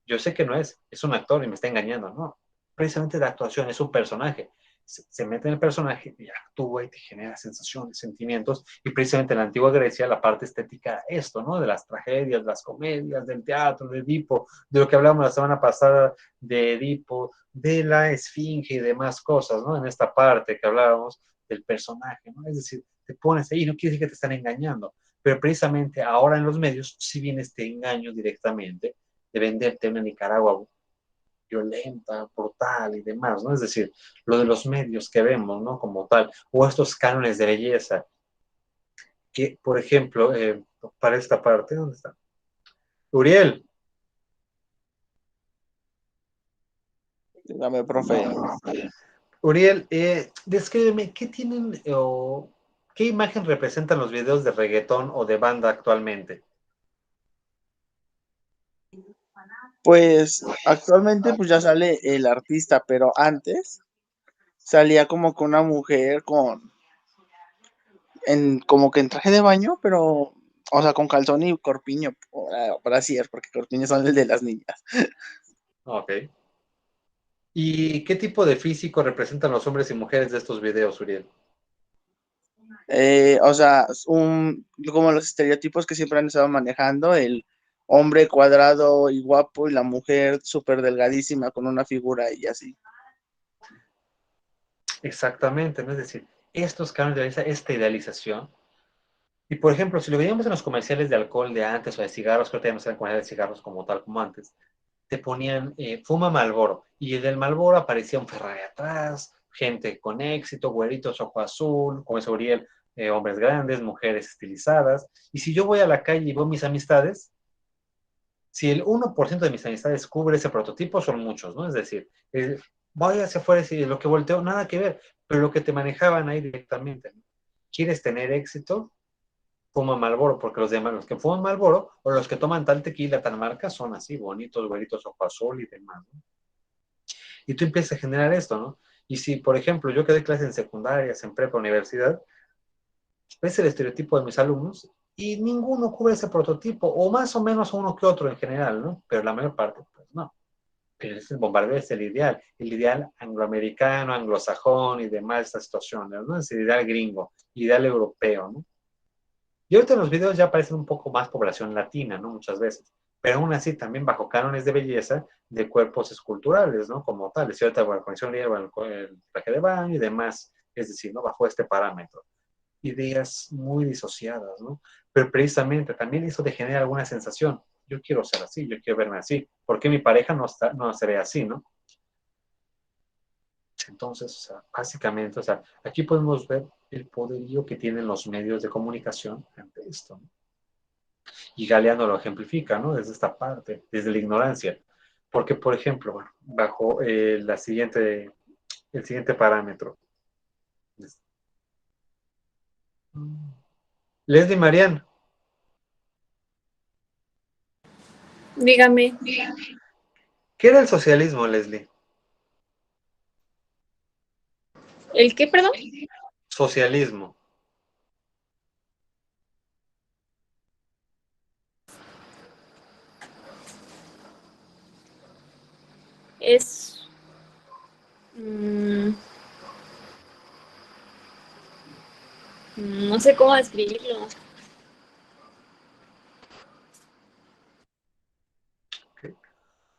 Yo sé que no es un actor y me está engañando, ¿no? Precisamente la actuación es un personaje. Se mete en el personaje y actúa y te genera sensaciones, sentimientos. Y precisamente en la antigua Grecia la parte estética era esto, ¿no? De las tragedias, las comedias, del teatro, de Edipo, de lo que hablamos la semana pasada de Edipo, de la esfinge y demás cosas, ¿no? En esta parte que hablábamos del personaje, ¿no? Es decir, te pones ahí, no quiere decir que te están engañando, pero precisamente ahora en los medios, si viene este engaño directamente, de venderte una Nicaragua violenta, brutal y demás, ¿no? Es decir, lo de los medios que vemos, ¿no? Como tal, o estos cánones de belleza, que, por ejemplo, para esta parte, ¿dónde está? Uriel. Dígame, profe. Uriel, descríbeme, ¿qué tienen o qué imagen representan los videos de reggaetón o de banda actualmente? Pues actualmente pues ya sale el artista, pero antes salía como con una mujer como que en traje de baño, pero, o sea, con calzón y corpiño, para así es, porque corpiño son el de las niñas. Ok. ¿Y qué tipo de físico representan los hombres y mujeres de estos videos, Uriel? O sea, como los estereotipos que siempre han estado manejando, el hombre cuadrado y guapo y la mujer súper delgadísima con una figura y así. Exactamente, ¿no? Es decir, estos cambios de esta idealización. Y por ejemplo, si lo veíamos en los comerciales de alcohol de antes o de cigarros, creo que ya no eran comerciales de cigarros como tal como antes, te ponían fuma Marlboro y del Marlboro aparecía un Ferrari atrás, gente con éxito, güeritos, ojo azul, como es Uriel, hombres grandes, mujeres estilizadas. Y si yo voy a la calle y veo mis amistades, si el 1% de mis amistades cubre ese prototipo, son muchos, ¿no? Es decir, voy hacia afuera y lo que volteo, nada que ver, pero lo que te manejaban ahí directamente, ¿no? ¿Quieres tener éxito? Fuma Marlboro, porque los demás, los que fuman Marlboro o los que toman tal tequila, tal marca, son así, bonitos, güeritos, ojo azul y demás, ¿no? Y tú empiezas a generar esto, ¿no? Y si, por ejemplo, yo que doy clases en secundarias, en prepa, universidad, ves el estereotipo de mis alumnos y ninguno cubre ese prototipo, o más o menos uno que otro en general, ¿no? Pero la mayor parte, pues no. Pero el bombardeo es el ideal angloamericano, anglosajón y demás, estas situaciones, ¿no? Es el ideal gringo, ideal europeo, ¿no? Y ahorita en los videos ya aparecen un poco más población latina, ¿no? Muchas veces. Pero aún así también bajo cánones de belleza de cuerpos esculturales, ¿no? Como tales. Y ahorita, bueno, conexión libre, bueno, el traje de baño y demás. Es decir, ¿no? Bajo este parámetro. Ideas muy disociadas, ¿no? Pero precisamente también eso te genera alguna sensación. Yo quiero ser así, yo quiero verme así. ¿Por qué mi pareja no se ve así, no? Entonces, o sea, básicamente, o sea, aquí podemos ver el poderío que tienen los medios de comunicación ante esto, ¿no? Y Galeano lo ejemplifica, ¿no? Desde esta parte, desde la ignorancia. Porque, por ejemplo, bueno, bajo el siguiente parámetro. Leslie Marian. Dígame. ¿Qué era el socialismo, Leslie? ¿El qué, perdón? Socialismo. Es... no sé cómo describirlo. Okay.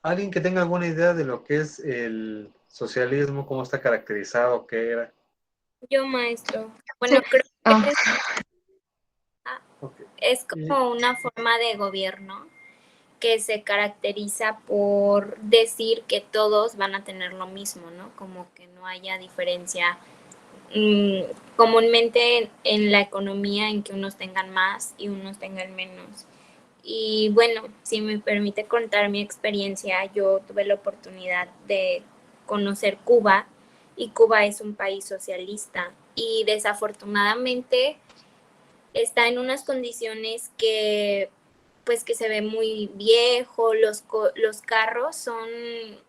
¿Alguien que tenga alguna idea de lo que es el socialismo, cómo está caracterizado, qué era? Yo, maestro. Bueno, creo que es como una forma de gobierno que se caracteriza por decir que todos van a tener lo mismo, ¿no? Como que no haya diferencia comúnmente en la economía en que unos tengan más y unos tengan menos. Y bueno, si me permite contar mi experiencia, yo tuve la oportunidad de conocer Cuba y Cuba es un país socialista y desafortunadamente está en unas condiciones que pues que se ve muy viejo, los carros son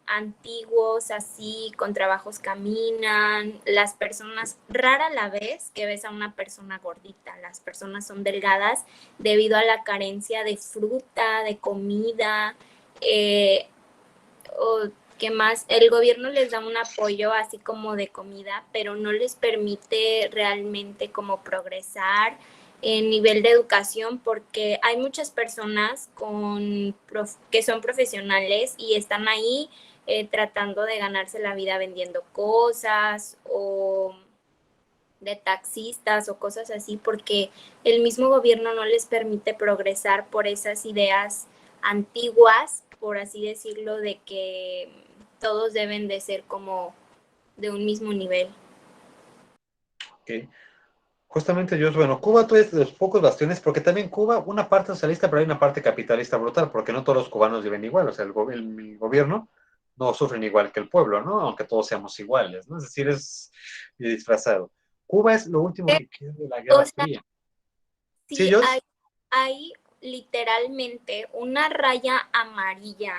antiguos, así, con trabajos caminan, las personas, rara la vez que ves a una persona gordita, las personas son delgadas debido a la carencia de fruta, de comida, o qué más, el gobierno les da un apoyo así como de comida, pero no les permite realmente como progresar en nivel de educación porque hay muchas personas que son profesionales y están ahí tratando de ganarse la vida vendiendo cosas o de taxistas o cosas así porque el mismo gobierno no les permite progresar por esas ideas antiguas, por así decirlo, de que todos deben de ser como de un mismo nivel. Okay. Justamente yo, bueno, Cuba tú es de los pocos bastiones, porque también Cuba, una parte socialista, pero hay una parte capitalista brutal, porque no todos los cubanos viven igual, o sea, el gobierno no sufren igual que el pueblo, ¿no? Aunque todos seamos iguales, ¿no? Es decir, es disfrazado. Cuba es lo último que queda de la Guerra Fría. Sí, hay literalmente una raya amarilla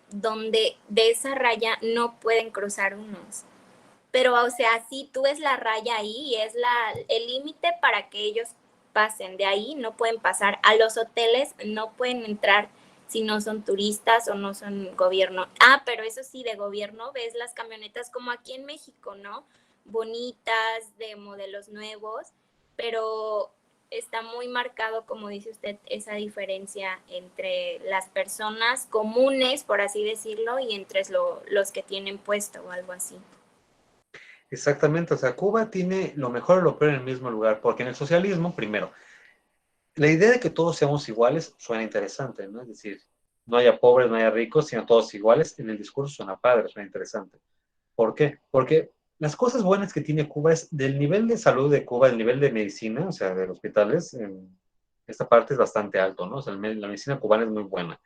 donde de esa raya no pueden cruzar unos. Pero, o sea, sí, tú ves la raya ahí y es el límite para que ellos pasen. De ahí no pueden pasar. A los hoteles no pueden entrar si no son turistas o no son gobierno. Ah, pero eso sí, de gobierno ves las camionetas como aquí en México, ¿no? Bonitas, de modelos nuevos, pero está muy marcado, como dice usted, esa diferencia entre las personas comunes, por así decirlo, y entre los que tienen puesto o algo así. Exactamente, o sea, Cuba tiene lo mejor y lo peor en el mismo lugar, porque en el socialismo, primero, la idea de que todos seamos iguales suena interesante, ¿no? Es decir, no haya pobres, no haya ricos, sino todos iguales, en el discurso suena padre, suena interesante. ¿Por qué? Porque las cosas buenas que tiene Cuba es del nivel de salud de Cuba, el nivel de medicina, o sea, de los hospitales, esta parte es bastante alto, ¿no? O sea, la medicina cubana es muy buena.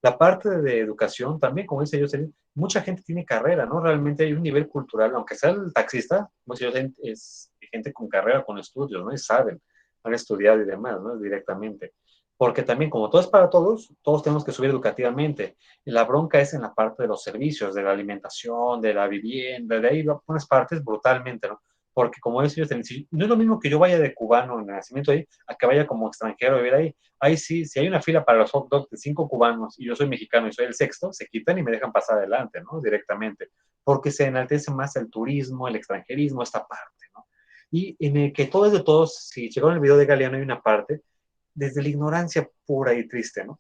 La parte de educación también, como dice Jocelyn, mucha gente tiene carrera, ¿no? Realmente hay un nivel cultural, aunque sea el taxista, como dice Jocelyn, es gente con carrera, con estudios, ¿no? Y saben, han estudiado y demás, ¿no? Directamente. porque también como todo es para todos, todos tenemos que subir educativamente. Y la bronca es en la parte de los servicios, de la alimentación, de la vivienda, de ahí unas partes brutalmente, ¿no? Porque como ellos no es lo mismo que yo vaya de cubano en el nacimiento ahí, a que vaya como extranjero a vivir ahí. Ahí sí, si hay una fila para los hot dogs de 5 cubanos y yo soy mexicano y soy el sexto, se quitan y me dejan pasar adelante, ¿no? Directamente. Porque se enaltece más el turismo, el extranjerismo, esta parte, ¿no? Y en el que todo es de todos, si llegaron el video de Galeano hay una parte, desde la ignorancia pura y triste, ¿no?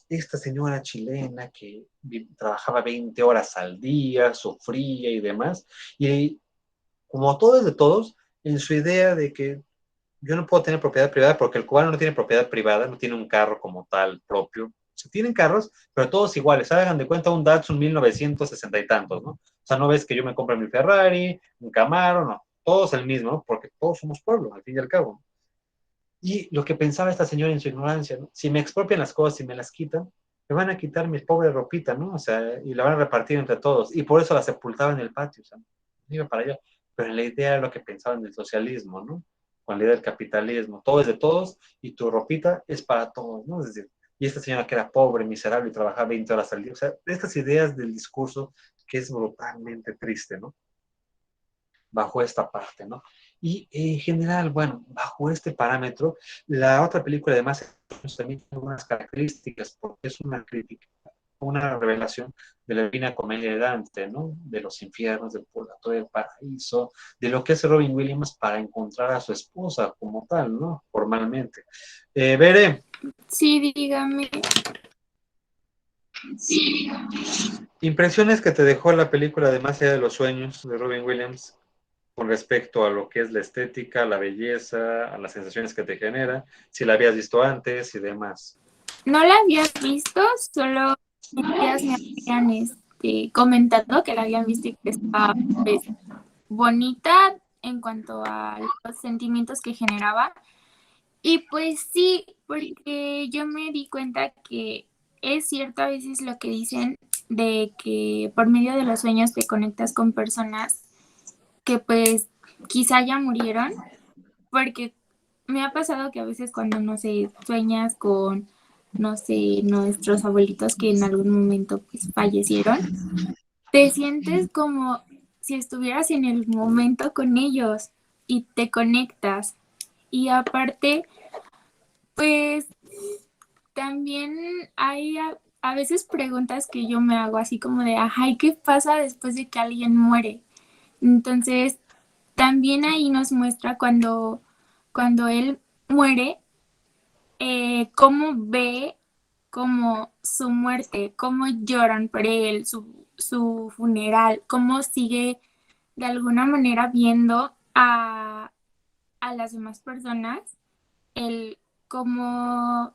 Esta señora chilena que trabajaba 20 horas al día, sufría y demás, y como todo es de todos, en su idea de que yo no puedo tener propiedad privada porque el cubano no tiene propiedad privada, no tiene un carro como tal propio. Se tienen carros, pero todos iguales. Hagan de cuenta un Datsun 1960 y tantos, ¿no? O sea, no ves que yo me compre mi Ferrari, un Camaro, no. Todos el mismo, ¿no? Porque todos somos pueblo, al fin y al cabo, ¿no? Y lo que pensaba esta señora en su ignorancia, ¿no? Si me expropian las cosas y me las quitan, me van a quitar mi pobre ropita, ¿no? O sea, y la van a repartir entre todos. Y por eso la sepultaba en el patio, o sea, iba para allá. Pero en la idea era lo que pensaban del socialismo, ¿no? Con la idea del capitalismo. Todo es de todos y tu ropita es para todos, ¿no? Es decir, y esta señora que era pobre, miserable y trabajaba 20 horas al día. O sea, estas ideas del discurso que es brutalmente triste, ¿no? Bajo esta parte, ¿no? Y en general, bueno, bajo este parámetro, la otra película además también tiene algunas características, porque es una crítica, una revelación de la Divina Comedia de Dante, ¿no? De los infiernos, del purgatorio, del paraíso, de lo que hace Robin Williams para encontrar a su esposa como tal, ¿no? Formalmente. Bere. Sí, dígame. Impresiones que te dejó la película de Más allá de los sueños de Robin Williams con respecto a lo que es la estética, la belleza, a las sensaciones que te genera, si la habías visto antes y demás. No la había visto, solo ellas me habían comentado que la habían visto y que estaba pues, bonita en cuanto a los sentimientos que generaba. Y pues sí, porque yo me di cuenta que es cierto a veces lo que dicen de que por medio de los sueños te conectas con personas que pues quizá ya murieron, porque me ha pasado que a veces cuando, no sé, sueñas con, no sé, nuestros abuelitos que en algún momento pues fallecieron, te sientes como si estuvieras en el momento con ellos y te conectas. Y aparte, pues también hay a veces preguntas que yo me hago así como de, ajá, ¿y qué pasa después de que alguien muere? Entonces, también ahí nos muestra cuando él muere, cómo ve como su muerte, cómo lloran por él, su funeral, cómo sigue de alguna manera viendo a las demás personas, el cómo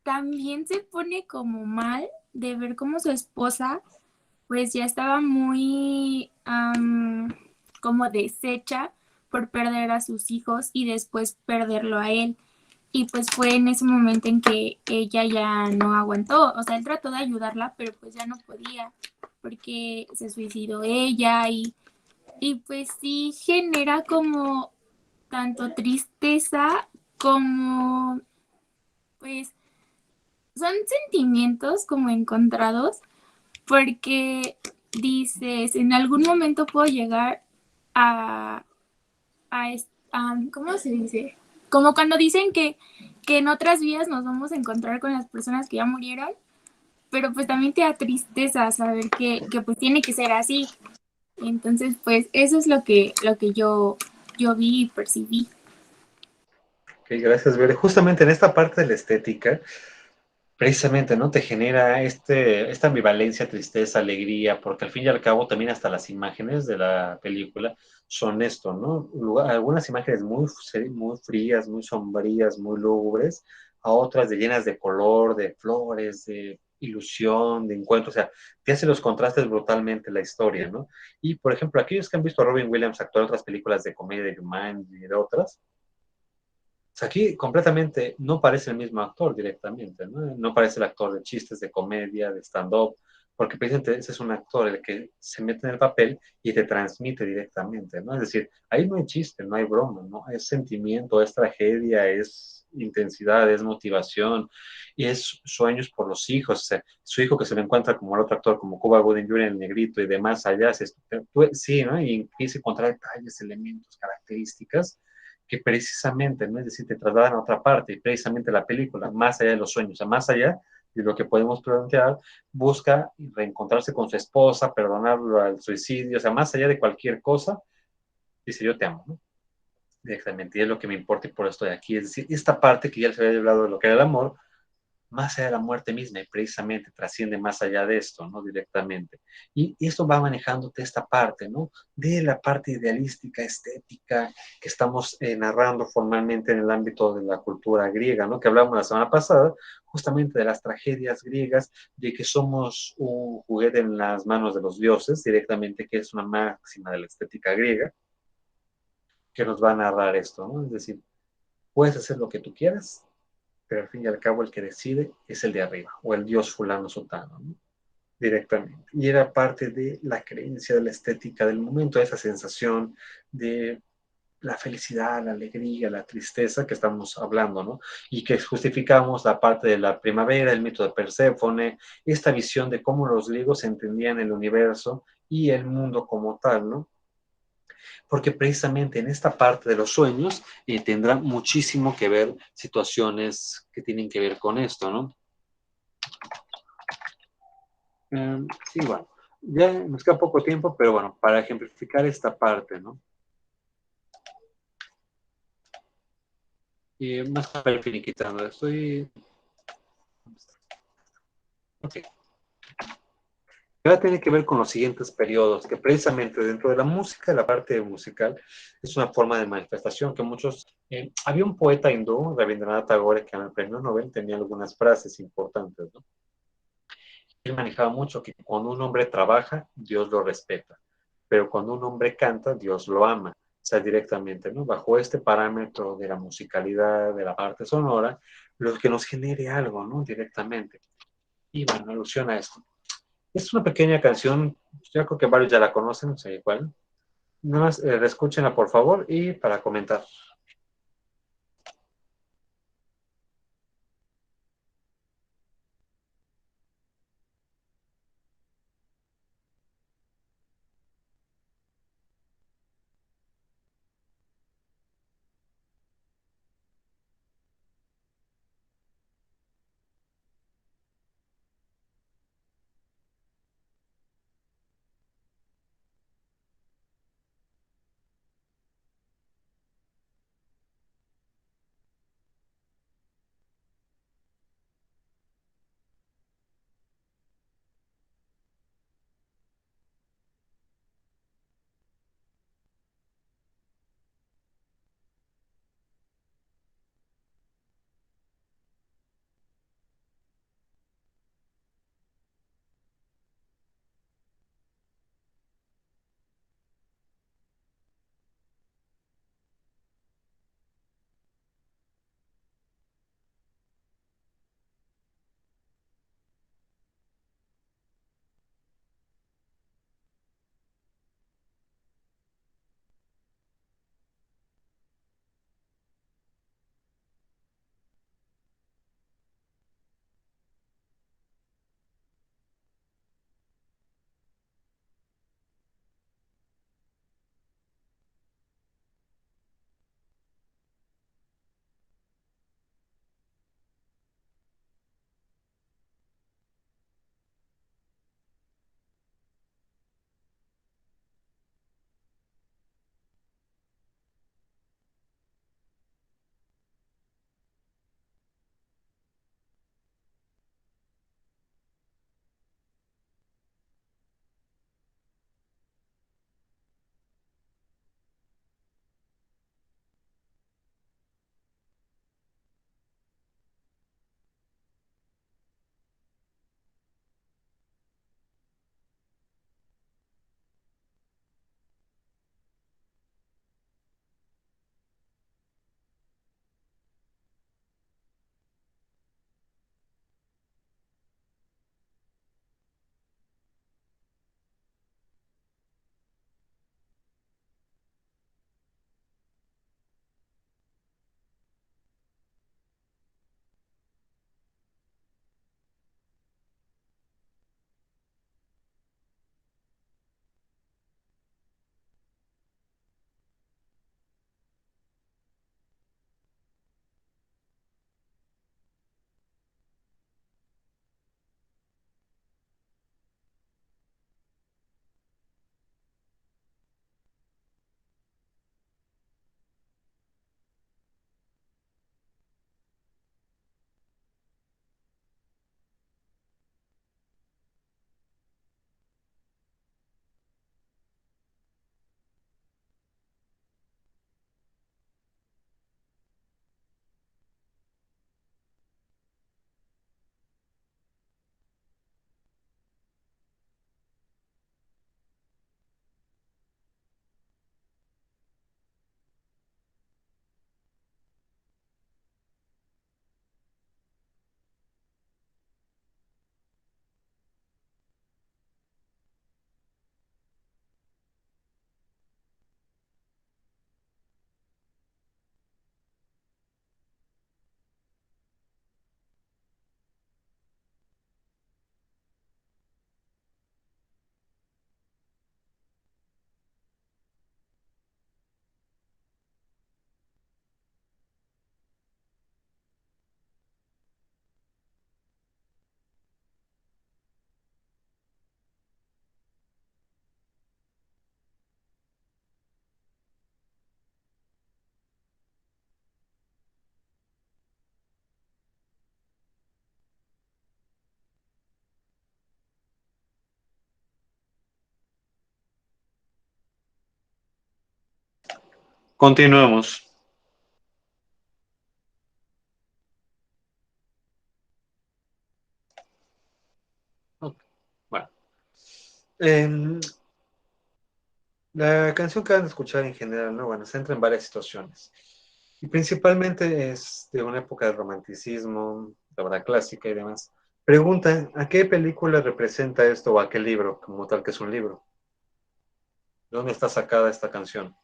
también se pone como mal de ver cómo su esposa pues ya estaba muy como deshecha por perder a sus hijos y después perderlo a él. Y pues fue en ese momento en que ella ya no aguantó. O sea, él trató de ayudarla, pero pues ya no podía porque se suicidó ella y pues sí genera como tanto tristeza como pues son sentimientos como encontrados porque dices, en algún momento puedo llegar a ¿cómo se dice? Como cuando dicen que en otras vidas nos vamos a encontrar con las personas que ya murieron, pero pues también te da tristeza saber que pues tiene que ser así. Entonces, pues eso es lo que yo vi y percibí. Ok, gracias, Bere. Justamente en esta parte de la estética, precisamente, ¿no? Te genera esta ambivalencia, tristeza, alegría, porque al fin y al cabo también hasta las imágenes de la película son esto, ¿no? Algunas imágenes muy frías, muy sombrías, muy lúgubres, a otras llenas de color, de flores, de ilusión, de encuentro, o sea, te hace los contrastes brutalmente la historia, ¿no? Y, por ejemplo, aquellos que han visto a Robin Williams actuar en otras películas de comedia de Jumanji y de otras, sea, aquí completamente no parece el mismo actor directamente, ¿no? No parece el actor de chistes, de comedia, de stand-up, porque precisamente ese es un actor el que se mete en el papel y te transmite directamente, ¿no? Es decir, ahí no hay chiste, no hay broma, ¿no? Es sentimiento, es tragedia, es intensidad, es motivación y es sueños por los hijos. O sea, su hijo que se lo encuentra como el otro actor, como Cuba Gooding Jr., el negrito y demás allá, sí, ¿no? Y empieza a encontrar detalles, elementos, características que precisamente, ¿no? Es decir, te trasladan a otra parte y precisamente la película, más allá de los sueños, o sea, más allá de lo que podemos plantear, busca reencontrarse con su esposa, perdonarlo al suicidio, o sea, más allá de cualquier cosa, dice yo te amo, ¿no? Directamente, y es lo que me importa y por esto estoy aquí, es decir, esta parte que ya les había hablado de lo que era el amor, más allá de la muerte misma y precisamente trasciende más allá de esto, ¿no? Directamente. Y esto va manejándote esta parte, ¿no? De la parte idealística, estética, que estamos narrando formalmente en el ámbito de la cultura griega, ¿no? Que hablamos la semana pasada, justamente de las tragedias griegas, de que somos un juguete en las manos de los dioses, directamente, que es una máxima de la estética griega, que nos va a narrar esto, ¿no? Es decir, puedes hacer lo que tú quieras, pero al fin y al cabo el que decide es el de arriba, o el dios fulano sotano, ¿no? Directamente. Y era parte de la creencia, de la estética del momento, de esa sensación de la felicidad, la alegría, la tristeza que estamos hablando, ¿no? Y que justificamos la parte de la primavera, el mito de Perséfone, esta visión de cómo los griegos entendían el universo y el mundo como tal, ¿no? Porque precisamente en esta parte de los sueños tendrá muchísimo que ver situaciones que tienen que ver con esto, ¿no? Sí, bueno, ya nos queda poco tiempo, pero bueno, para ejemplificar esta parte, ¿no? Y más para ir finiquitando, estoy... Ok. Ahora tiene que ver con los siguientes periodos, que precisamente dentro de la música, la parte musical, es una forma de manifestación que muchos... había un poeta hindú, Rabindranath Tagore, que en el premio Nobel tenía algunas frases importantes, ¿no? Él manejaba mucho que cuando un hombre trabaja, Dios lo respeta, pero cuando un hombre canta, Dios lo ama. O sea, directamente, ¿no? Bajo este parámetro de la musicalidad, de la parte sonora, lo que nos genere algo, ¿no? Directamente. Y bueno, alusión a esto. Es una pequeña canción, yo creo que varios ya la conocen, no sé cuál. Nada más escúchenla, por favor, y para comentar. Continuemos. Bueno. La canción que van a escuchar en general, ¿no? Bueno, se entra en varias situaciones. Y principalmente es de una época del romanticismo, la obra clásica y demás. Pregunta, ¿a qué película representa esto o a qué libro, como tal que es un libro? ¿De dónde está sacada esta canción?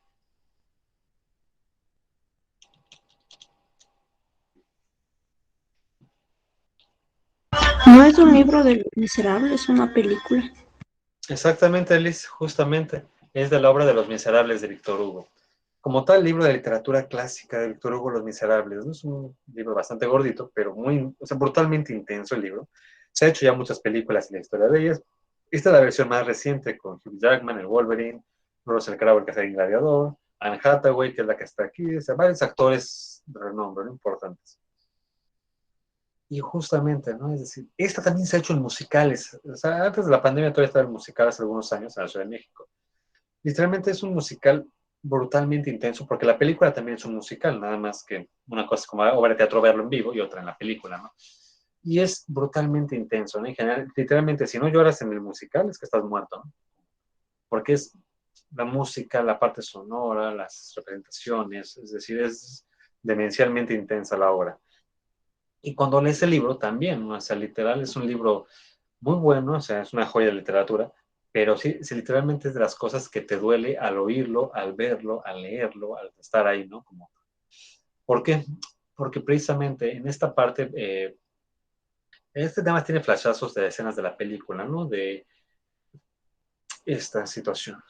No es un libro de Los Miserables, es una película. Exactamente, Liz, justamente. Es de la obra de Los Miserables de Víctor Hugo. Como tal, libro de literatura clásica de Víctor Hugo, Los Miserables, ¿no? Es un libro bastante gordito, pero muy, o sea, brutalmente intenso el libro. Se ha hecho ya muchas películas en la historia de ellas. Esta es la versión más reciente con Hugh Jackman, el Wolverine, Russell Crowe, que es el gladiador, Anne Hathaway, que es la que está aquí, o sea, varios actores de renombre, ¿no? Importantes. Y justamente, ¿no? Es decir, esta también se ha hecho en musicales. O sea, antes de la pandemia todavía estaba en musical hace algunos años en la Ciudad de México. Literalmente es un musical brutalmente intenso, porque la película también es un musical, nada más que una cosa como obra de teatro verlo en vivo y otra en la película, ¿no? Y es brutalmente intenso, ¿no? En general, literalmente, si no lloras en el musical, es que estás muerto, ¿no? Porque es la música, la parte sonora, las representaciones, es decir, es demencialmente intensa la obra. Y cuando lees el libro también, ¿no? O sea, literal es un libro muy bueno, o sea, es una joya de literatura, pero sí, sí, literalmente es de las cosas que te duele al oírlo, al verlo, al leerlo, al estar ahí, ¿no? Como, ¿por qué? Porque precisamente en esta parte, este tema tiene flashazos de escenas de la película, ¿no? De esta situación.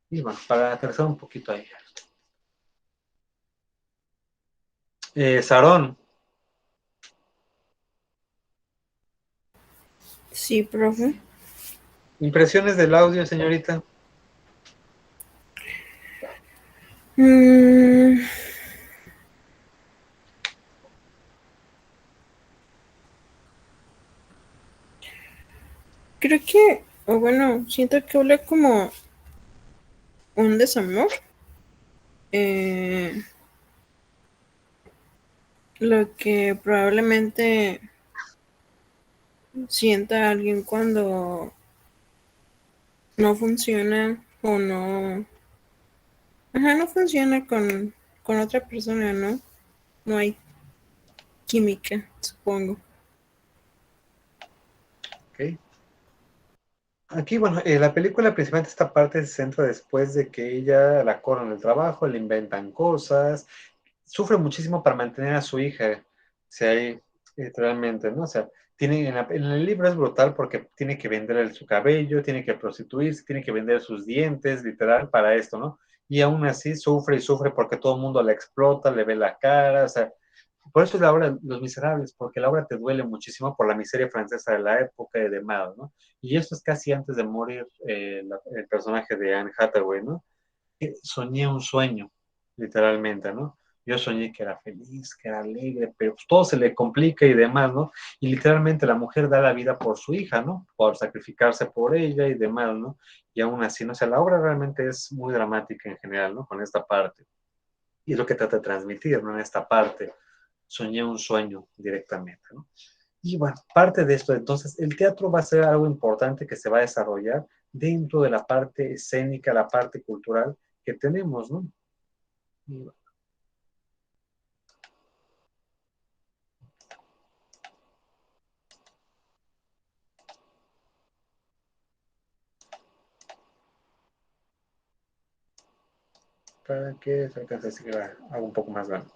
Y bueno, para aterrizar un poquito ahí. Sarón. Sí, profe. Impresiones del audio, señorita. Creo que, o bueno, siento que habla como un desamor. Lo que probablemente sienta alguien cuando no funciona o no, ajá, no funciona con otra persona, ¿no? No hay química, supongo. Ok. Aquí, bueno, la película principalmente esta parte se centra después de que ella la corren del trabajo, le inventan cosas, sufre muchísimo para mantener a su hija, o sea, ahí, literalmente, ¿no? O sea, tiene, en el libro es brutal porque tiene que vender su cabello, tiene que prostituirse, tiene que vender sus dientes, literal, para esto, ¿no? Y aún así sufre y sufre porque todo el mundo la explota, le ve la cara, o sea, por eso es la obra Los Miserables, porque la obra te duele muchísimo por la miseria francesa de la época y demás, ¿no? Y esto es casi antes de morir el personaje de Anne Hathaway, ¿no? Que soñé un sueño, literalmente, ¿no? Yo soñé que era feliz, que era alegre, pero pues todo se le complica y demás, ¿no? Y literalmente la mujer da la vida por su hija, ¿no? Por sacrificarse por ella y demás, ¿no? Y aún así, ¿no? O sea, la obra realmente es muy dramática en general, ¿no? Con esta parte. Y es lo que trata de transmitir, ¿no? En esta parte. Soñé un sueño directamente, ¿no? Y bueno, parte de esto, entonces, el teatro va a ser algo importante que se va a desarrollar dentro de la parte escénica, la parte cultural que tenemos, ¿no? Y bueno, para que se alcance a seguir algo un poco más grande.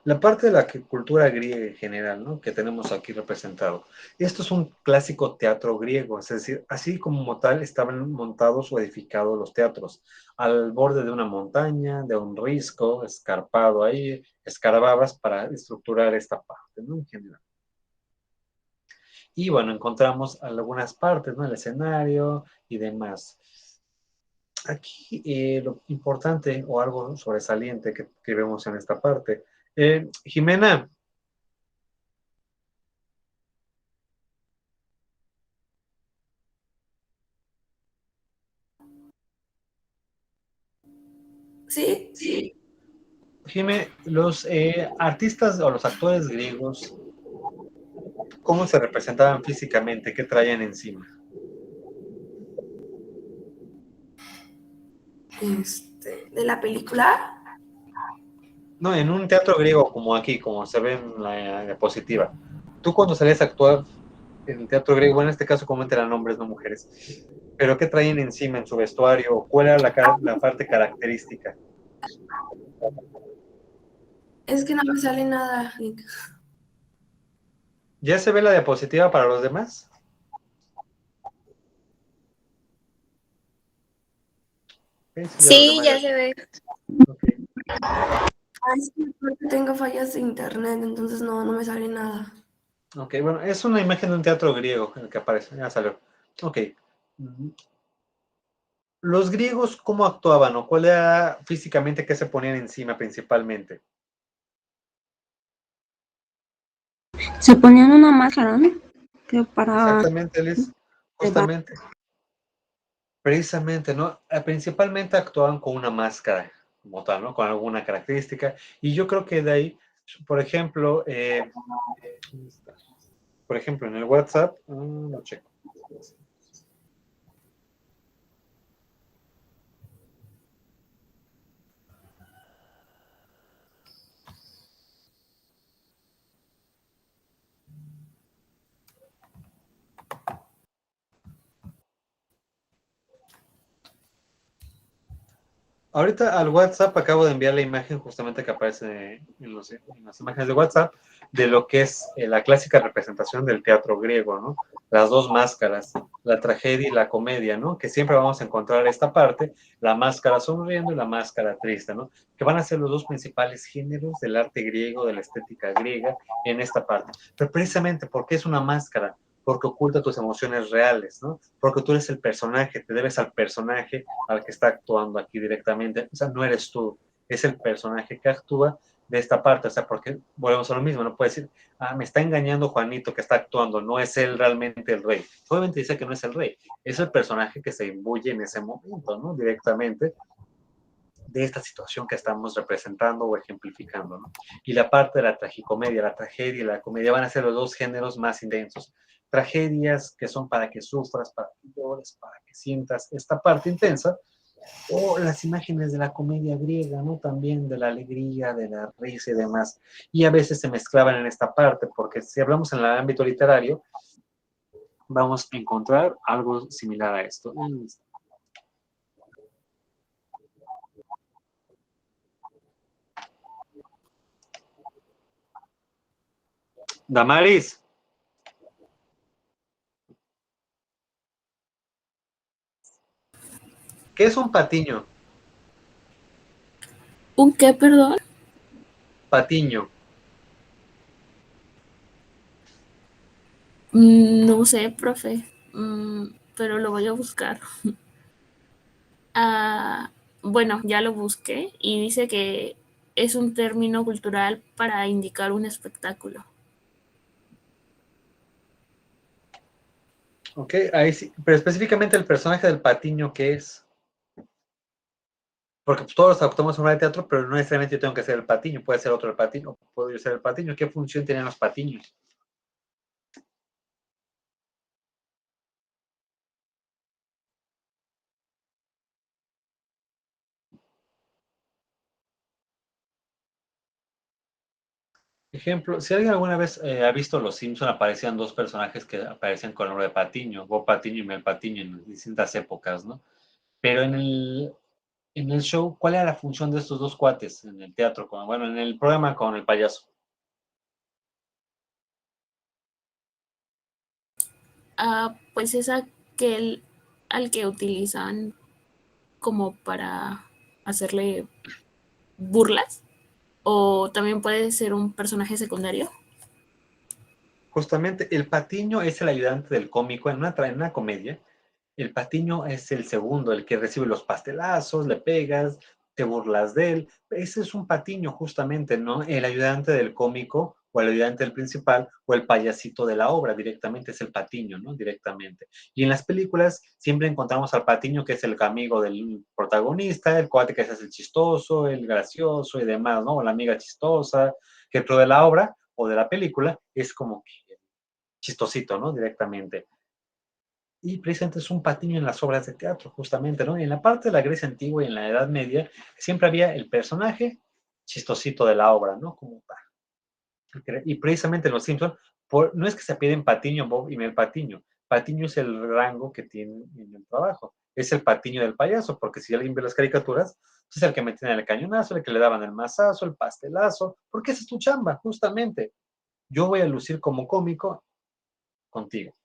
La parte de la cultura griega en general, ¿no? Que tenemos aquí representado. Esto es un clásico teatro griego, es decir, así como tal estaban montados o edificados los teatros, al borde de una montaña, de un risco, escarpado ahí, escarbabas para estructurar esta parte, ¿no? En general. Y bueno, encontramos algunas partes, ¿no? El escenario y demás. Aquí lo importante o algo sobresaliente que vemos en esta parte. Jimena. Sí, sí. Jime, los artistas o los actores griegos, ¿cómo se representaban físicamente? ¿Qué traían encima? De la película. No, en un teatro griego como aquí, como se ve en la diapositiva. Tú cuando salías a actuar en el teatro griego, bueno, en este caso comúnmente eran hombres, no mujeres, pero ¿qué traían encima en su vestuario? ¿Cuál era la parte característica? Es que no me sale nada, Nick. ¿Ya se ve la diapositiva para los demás? Sí, ya se ve. Okay. Ay, sí, porque tengo fallas de internet, entonces no me sale nada. Ok, bueno, es una imagen de un teatro griego en el que aparece, ya salió. Ok. ¿Los griegos cómo actuaban o cuál era físicamente que se ponían encima principalmente? Se ponían una máscara, ¿no? Que para... Exactamente, Liz, justamente. Precisamente, ¿no? Principalmente actuaban con una máscara, como tal, ¿no? Con alguna característica. Y yo creo que de ahí, por ejemplo, en el WhatsApp, no checo. Ahorita al WhatsApp acabo de enviar la imagen justamente que aparece en las imágenes de WhatsApp de lo que es la clásica representación del teatro griego, ¿no? Las dos máscaras, la tragedia y la comedia, ¿no? Que siempre vamos a encontrar esta parte, la máscara sonriendo y la máscara triste, ¿no? Que van a ser los dos principales géneros del arte griego, de la estética griega en esta parte. Pero precisamente, ¿por qué es una máscara? Porque oculta tus emociones reales, ¿no? Porque tú eres el personaje, te debes al personaje al que está actuando aquí directamente, o sea, no eres tú, es el personaje que actúa de esta parte, o sea, porque volvemos a lo mismo, no puede decir, me está engañando Juanito que está actuando, no es él realmente el rey. Obviamente dice que no es el rey, es el personaje que se imbuye en ese momento, ¿no? Directamente de esta situación que estamos representando o ejemplificando, ¿no? Y la parte de la tragicomedia, la tragedia y la comedia van a ser los dos géneros más intensos. Tragedias que son para que sufras, para que llores, para que sientas esta parte intensa, o las imágenes de la comedia griega, ¿no? También de la alegría, de la risa y demás. Y a veces se mezclaban en esta parte, porque si hablamos en el ámbito literario, vamos a encontrar algo similar a esto. Damaris. ¿Qué es un patiño? ¿Un qué, perdón? Patiño. No sé, profe, pero lo voy a buscar. Bueno, ya lo busqué y dice que es un término cultural para indicar un espectáculo. Ok, ahí sí, pero específicamente el personaje del patiño, ¿qué es? Porque pues, todos actuamos en una de teatro, pero no necesariamente yo tengo que ser el patiño, puede ser otro el patiño, puedo yo ser el patiño. ¿Qué función tienen los patiños? Ejemplo, si alguien alguna vez ha visto Los Simpson, aparecían dos personajes que aparecían con el nombre de Patiño, Bob Patiño y Mel Patiño en distintas épocas, ¿no? Pero en el show, ¿cuál era la función de estos dos cuates en el teatro? Bueno, en el programa con el payaso. Pues es aquel al que utilizan como para hacerle burlas, o también puede ser un personaje secundario. Justamente, el patiño es el ayudante del cómico en una comedia. El patiño es el segundo, el que recibe los pastelazos, le pegas, te burlas de él. Ese es un patiño justamente, ¿no? El ayudante del cómico o el ayudante del principal, o el payasito de la obra, directamente es el patiño, ¿no? Directamente. Y en las películas siempre encontramos al patiño, que es el amigo del protagonista, el cuate que es el chistoso, el gracioso y demás, ¿no? O la amiga chistosa, que dentro de la obra o de la película es como que chistosito, ¿no? Directamente. Y precisamente es un patiño en las obras de teatro, justamente, ¿no? Y en la parte de la Grecia antigua y en la Edad Media, siempre había el personaje chistosito de la obra, ¿no? Como, y precisamente los Simpsons, no es que se piden Patiño, Bob y Mel Patiño. Patiño es el rango que tiene en el trabajo. Es el patiño del payaso, porque si alguien ve las caricaturas, es el que me tiene el cañonazo, el que le daban el mazazo, el pastelazo, porque esa es tu chamba, justamente. Yo voy a lucir como cómico contigo.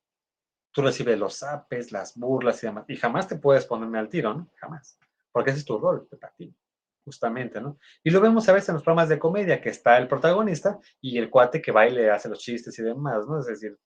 Tú recibes los zapes, las burlas y demás, y jamás te puedes ponerme al tiro, ¿no? Jamás, porque ese es tu rol de patiño, justamente, ¿no? Y lo vemos a veces en los programas de comedia, que está el protagonista y el cuate que baile, hace los chistes y demás, ¿no? Es decir,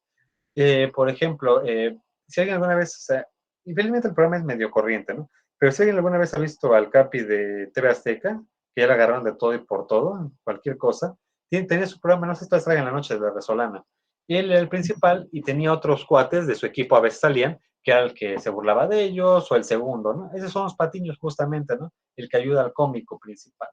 por ejemplo, si alguien alguna vez, o sea, infelizmente el programa es medio corriente, ¿no? Pero si alguien alguna vez ha visto al Capi de TV Azteca, que ya lo agarraron de todo y por todo, cualquier cosa, tenía su programa, no sé si todavía en la noche de la Resolana. Y él era el principal y tenía otros cuates de su equipo, a veces salían, que era el que se burlaba de ellos o el segundo, ¿no? Esos son los patiños justamente, ¿no? El que ayuda al cómico principal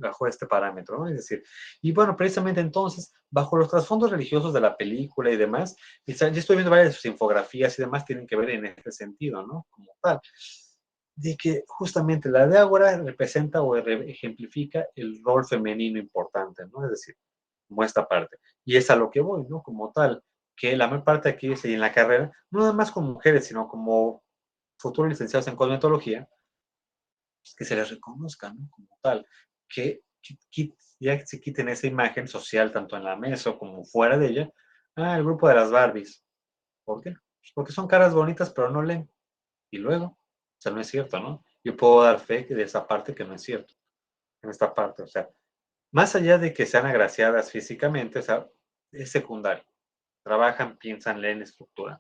bajo este parámetro, ¿no? Es decir, y bueno, precisamente entonces, bajo los trasfondos religiosos de la película y demás, yo estoy viendo varias de sus infografías y demás, tienen que ver en este sentido, ¿no? Como tal, de que justamente la de Ágora representa o ejemplifica el rol femenino importante, ¿no? Es decir, como esta parte. Y es a lo que voy, ¿no? Como tal, que la mayor parte aquí es en la carrera, no nada más con mujeres, sino como futuros licenciados en cosmetología, que se les reconozca, ¿no? Como tal, que ya se quiten esa imagen social, tanto en la mesa como fuera de ella, el grupo de las Barbies. ¿Por qué? Pues porque son caras bonitas, pero no leen. Y luego, o sea, no es cierto, ¿no? Yo puedo dar fe de esa parte que no es cierto, en esta parte, o sea, más allá de que sean agraciadas físicamente, o sea, es secundario. Trabajan, piensan, leen, estructuran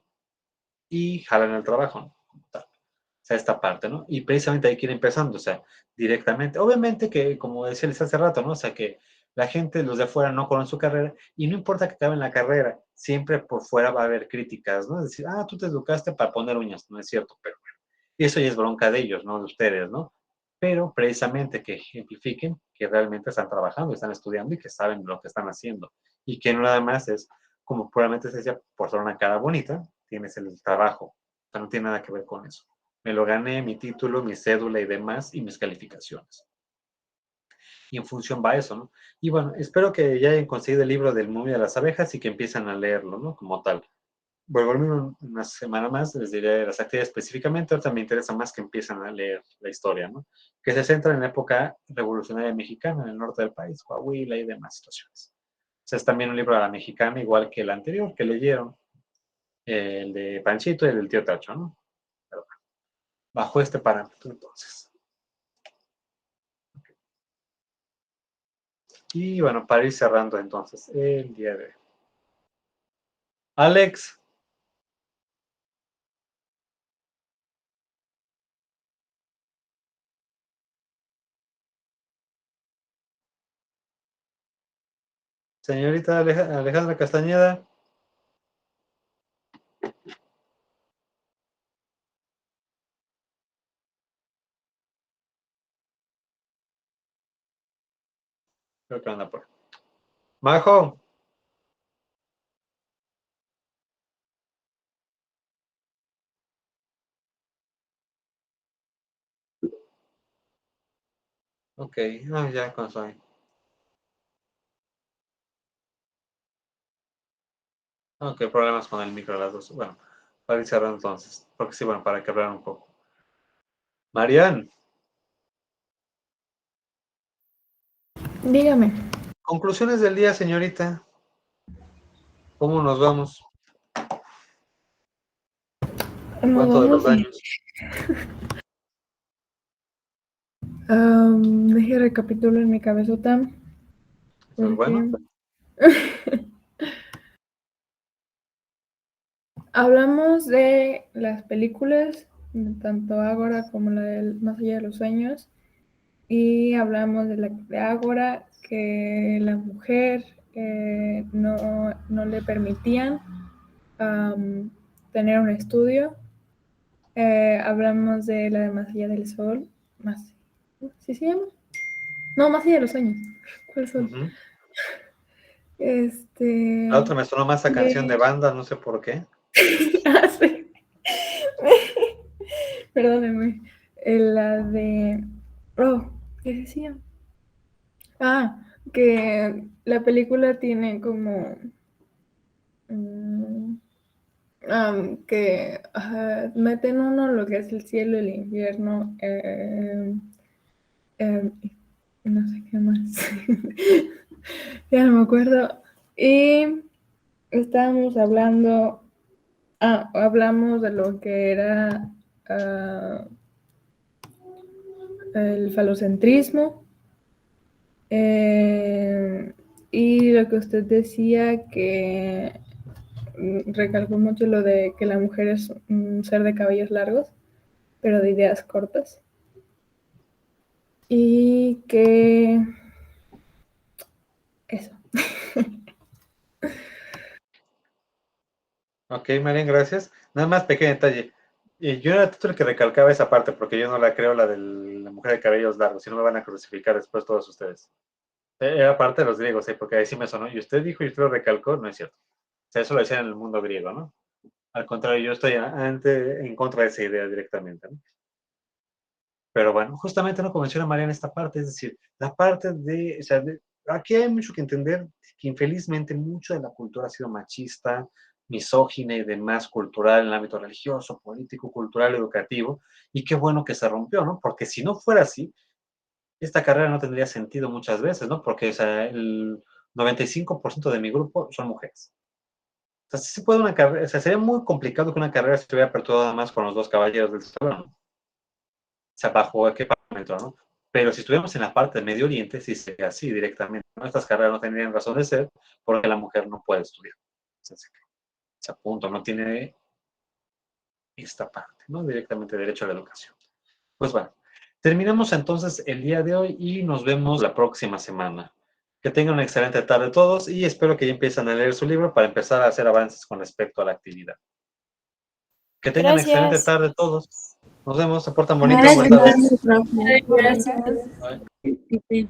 y jalan el trabajo, ¿no? Como tal. O sea, esta parte, ¿no? Y precisamente hay que ir empezando, o sea, directamente. Obviamente que, como decía hace rato, ¿no? O sea, que la gente, los de afuera, no conocen su carrera y no importa que acaben la carrera, siempre por fuera va a haber críticas, ¿no? Es decir, tú te educaste para poner uñas, no es cierto, pero bueno. Y eso ya es bronca de ellos, ¿no? De ustedes, ¿no? Pero precisamente que ejemplifiquen que realmente están trabajando, están estudiando y que saben lo que están haciendo. Y que no nada más es, como probablemente se decía, por ser una cara bonita, tienes el trabajo. O sea, no tiene nada que ver con eso. Me lo gané, mi título, mi cédula y demás, y mis calificaciones. Y en función va eso, ¿no? Y bueno, espero que ya hayan conseguido el libro del Momia de las Abejas y que empiezan a leerlo, ¿no? Como tal. Vuelvo una semana más, les diré las actividades específicamente, ahorita me interesa más que empiezan a leer la historia, ¿no? Que se centra en la época revolucionaria mexicana, en el norte del país, Coahuila y demás situaciones. O sea, es también un libro a la mexicana, igual que el anterior que leyeron, el de Panchito y el del tío Tacho, ¿no? Pero bajo este parámetro, entonces. Okay. Y bueno, para ir cerrando entonces, el día de hoy. Alex. Señorita Alejandra Castañeda. Creo que anda por. Majo. Ok, ya con eso. Ok, problemas con el micro de las dos. Bueno, para ir cerrando entonces. Porque sí, bueno, para que hablar un poco. Marian. Dígame. Conclusiones del día, señorita. ¿Cómo nos vamos? ¿Cuánto de los daños? Deje recapitulo en mi cabezota. Pues bueno. Hablamos de las películas, tanto Ágora como la del Más allá de los sueños, y hablamos de la de Ágora que la mujer no le permitían tener un estudio. Hablamos de la de Más allá del sol. ¿Sí se llama? No, Más allá de los sueños. ¿Cuál sol? Ujú. La otra me sonó más a canción de banda, no sé por qué. Sí. Perdónenme. La de... ¿qué decía? Que la película tiene como... que meten uno lo que es el cielo y el infierno. No sé qué más. Ya no me acuerdo. Y estábamos hablando... hablamos de lo que era el falocentrismo. Y lo que usted decía, que recalcó mucho lo de que la mujer es un ser de cabellos largos, pero de ideas cortas. Y que... eso. Ok, Marian, gracias. Nada más pequeño detalle. Yo era el que recalcaba esa parte, porque yo no la creo, la de la mujer de cabellos largos, si no me van a crucificar después todos ustedes. Era parte de los griegos, porque ahí sí me sonó. Y usted dijo y usted lo recalcó, no es cierto. O sea, eso lo decían en el mundo griego, ¿no? Al contrario, yo estoy en contra de esa idea directamente, ¿no? Pero bueno, justamente no menciona Mariana esta parte, es decir, la parte de, o sea, aquí hay mucho que entender, que infelizmente mucho de la cultura ha sido machista, misógina y demás cultural en el ámbito religioso, político, cultural, educativo, y qué bueno que se rompió, ¿no? Porque si no fuera así, esta carrera no tendría sentido muchas veces, ¿no? Porque, o sea, el 95% de mi grupo son mujeres. O sea, sí se puede una carrera, o sea, sería muy complicado que una carrera se estuviera aperturada más con los dos caballeros del salón, ¿no? O sea, bajo qué parámetro, ¿no? Pero si estuviéramos en la parte del Medio Oriente, sí sería así directamente, ¿no? Estas carreras no tendrían razón de ser porque la mujer no puede estudiar. O sea, punto, no tiene esta parte, ¿no? Directamente derecho a la educación. Pues bueno, terminamos entonces el día de hoy y nos vemos la próxima semana. Que tengan una excelente tarde todos y espero que ya empiecen a leer su libro para empezar a hacer avances con respecto a la actividad. Que tengan una excelente tarde todos. Nos vemos, se portan bonito. Buenas tardes. Gracias. Bye.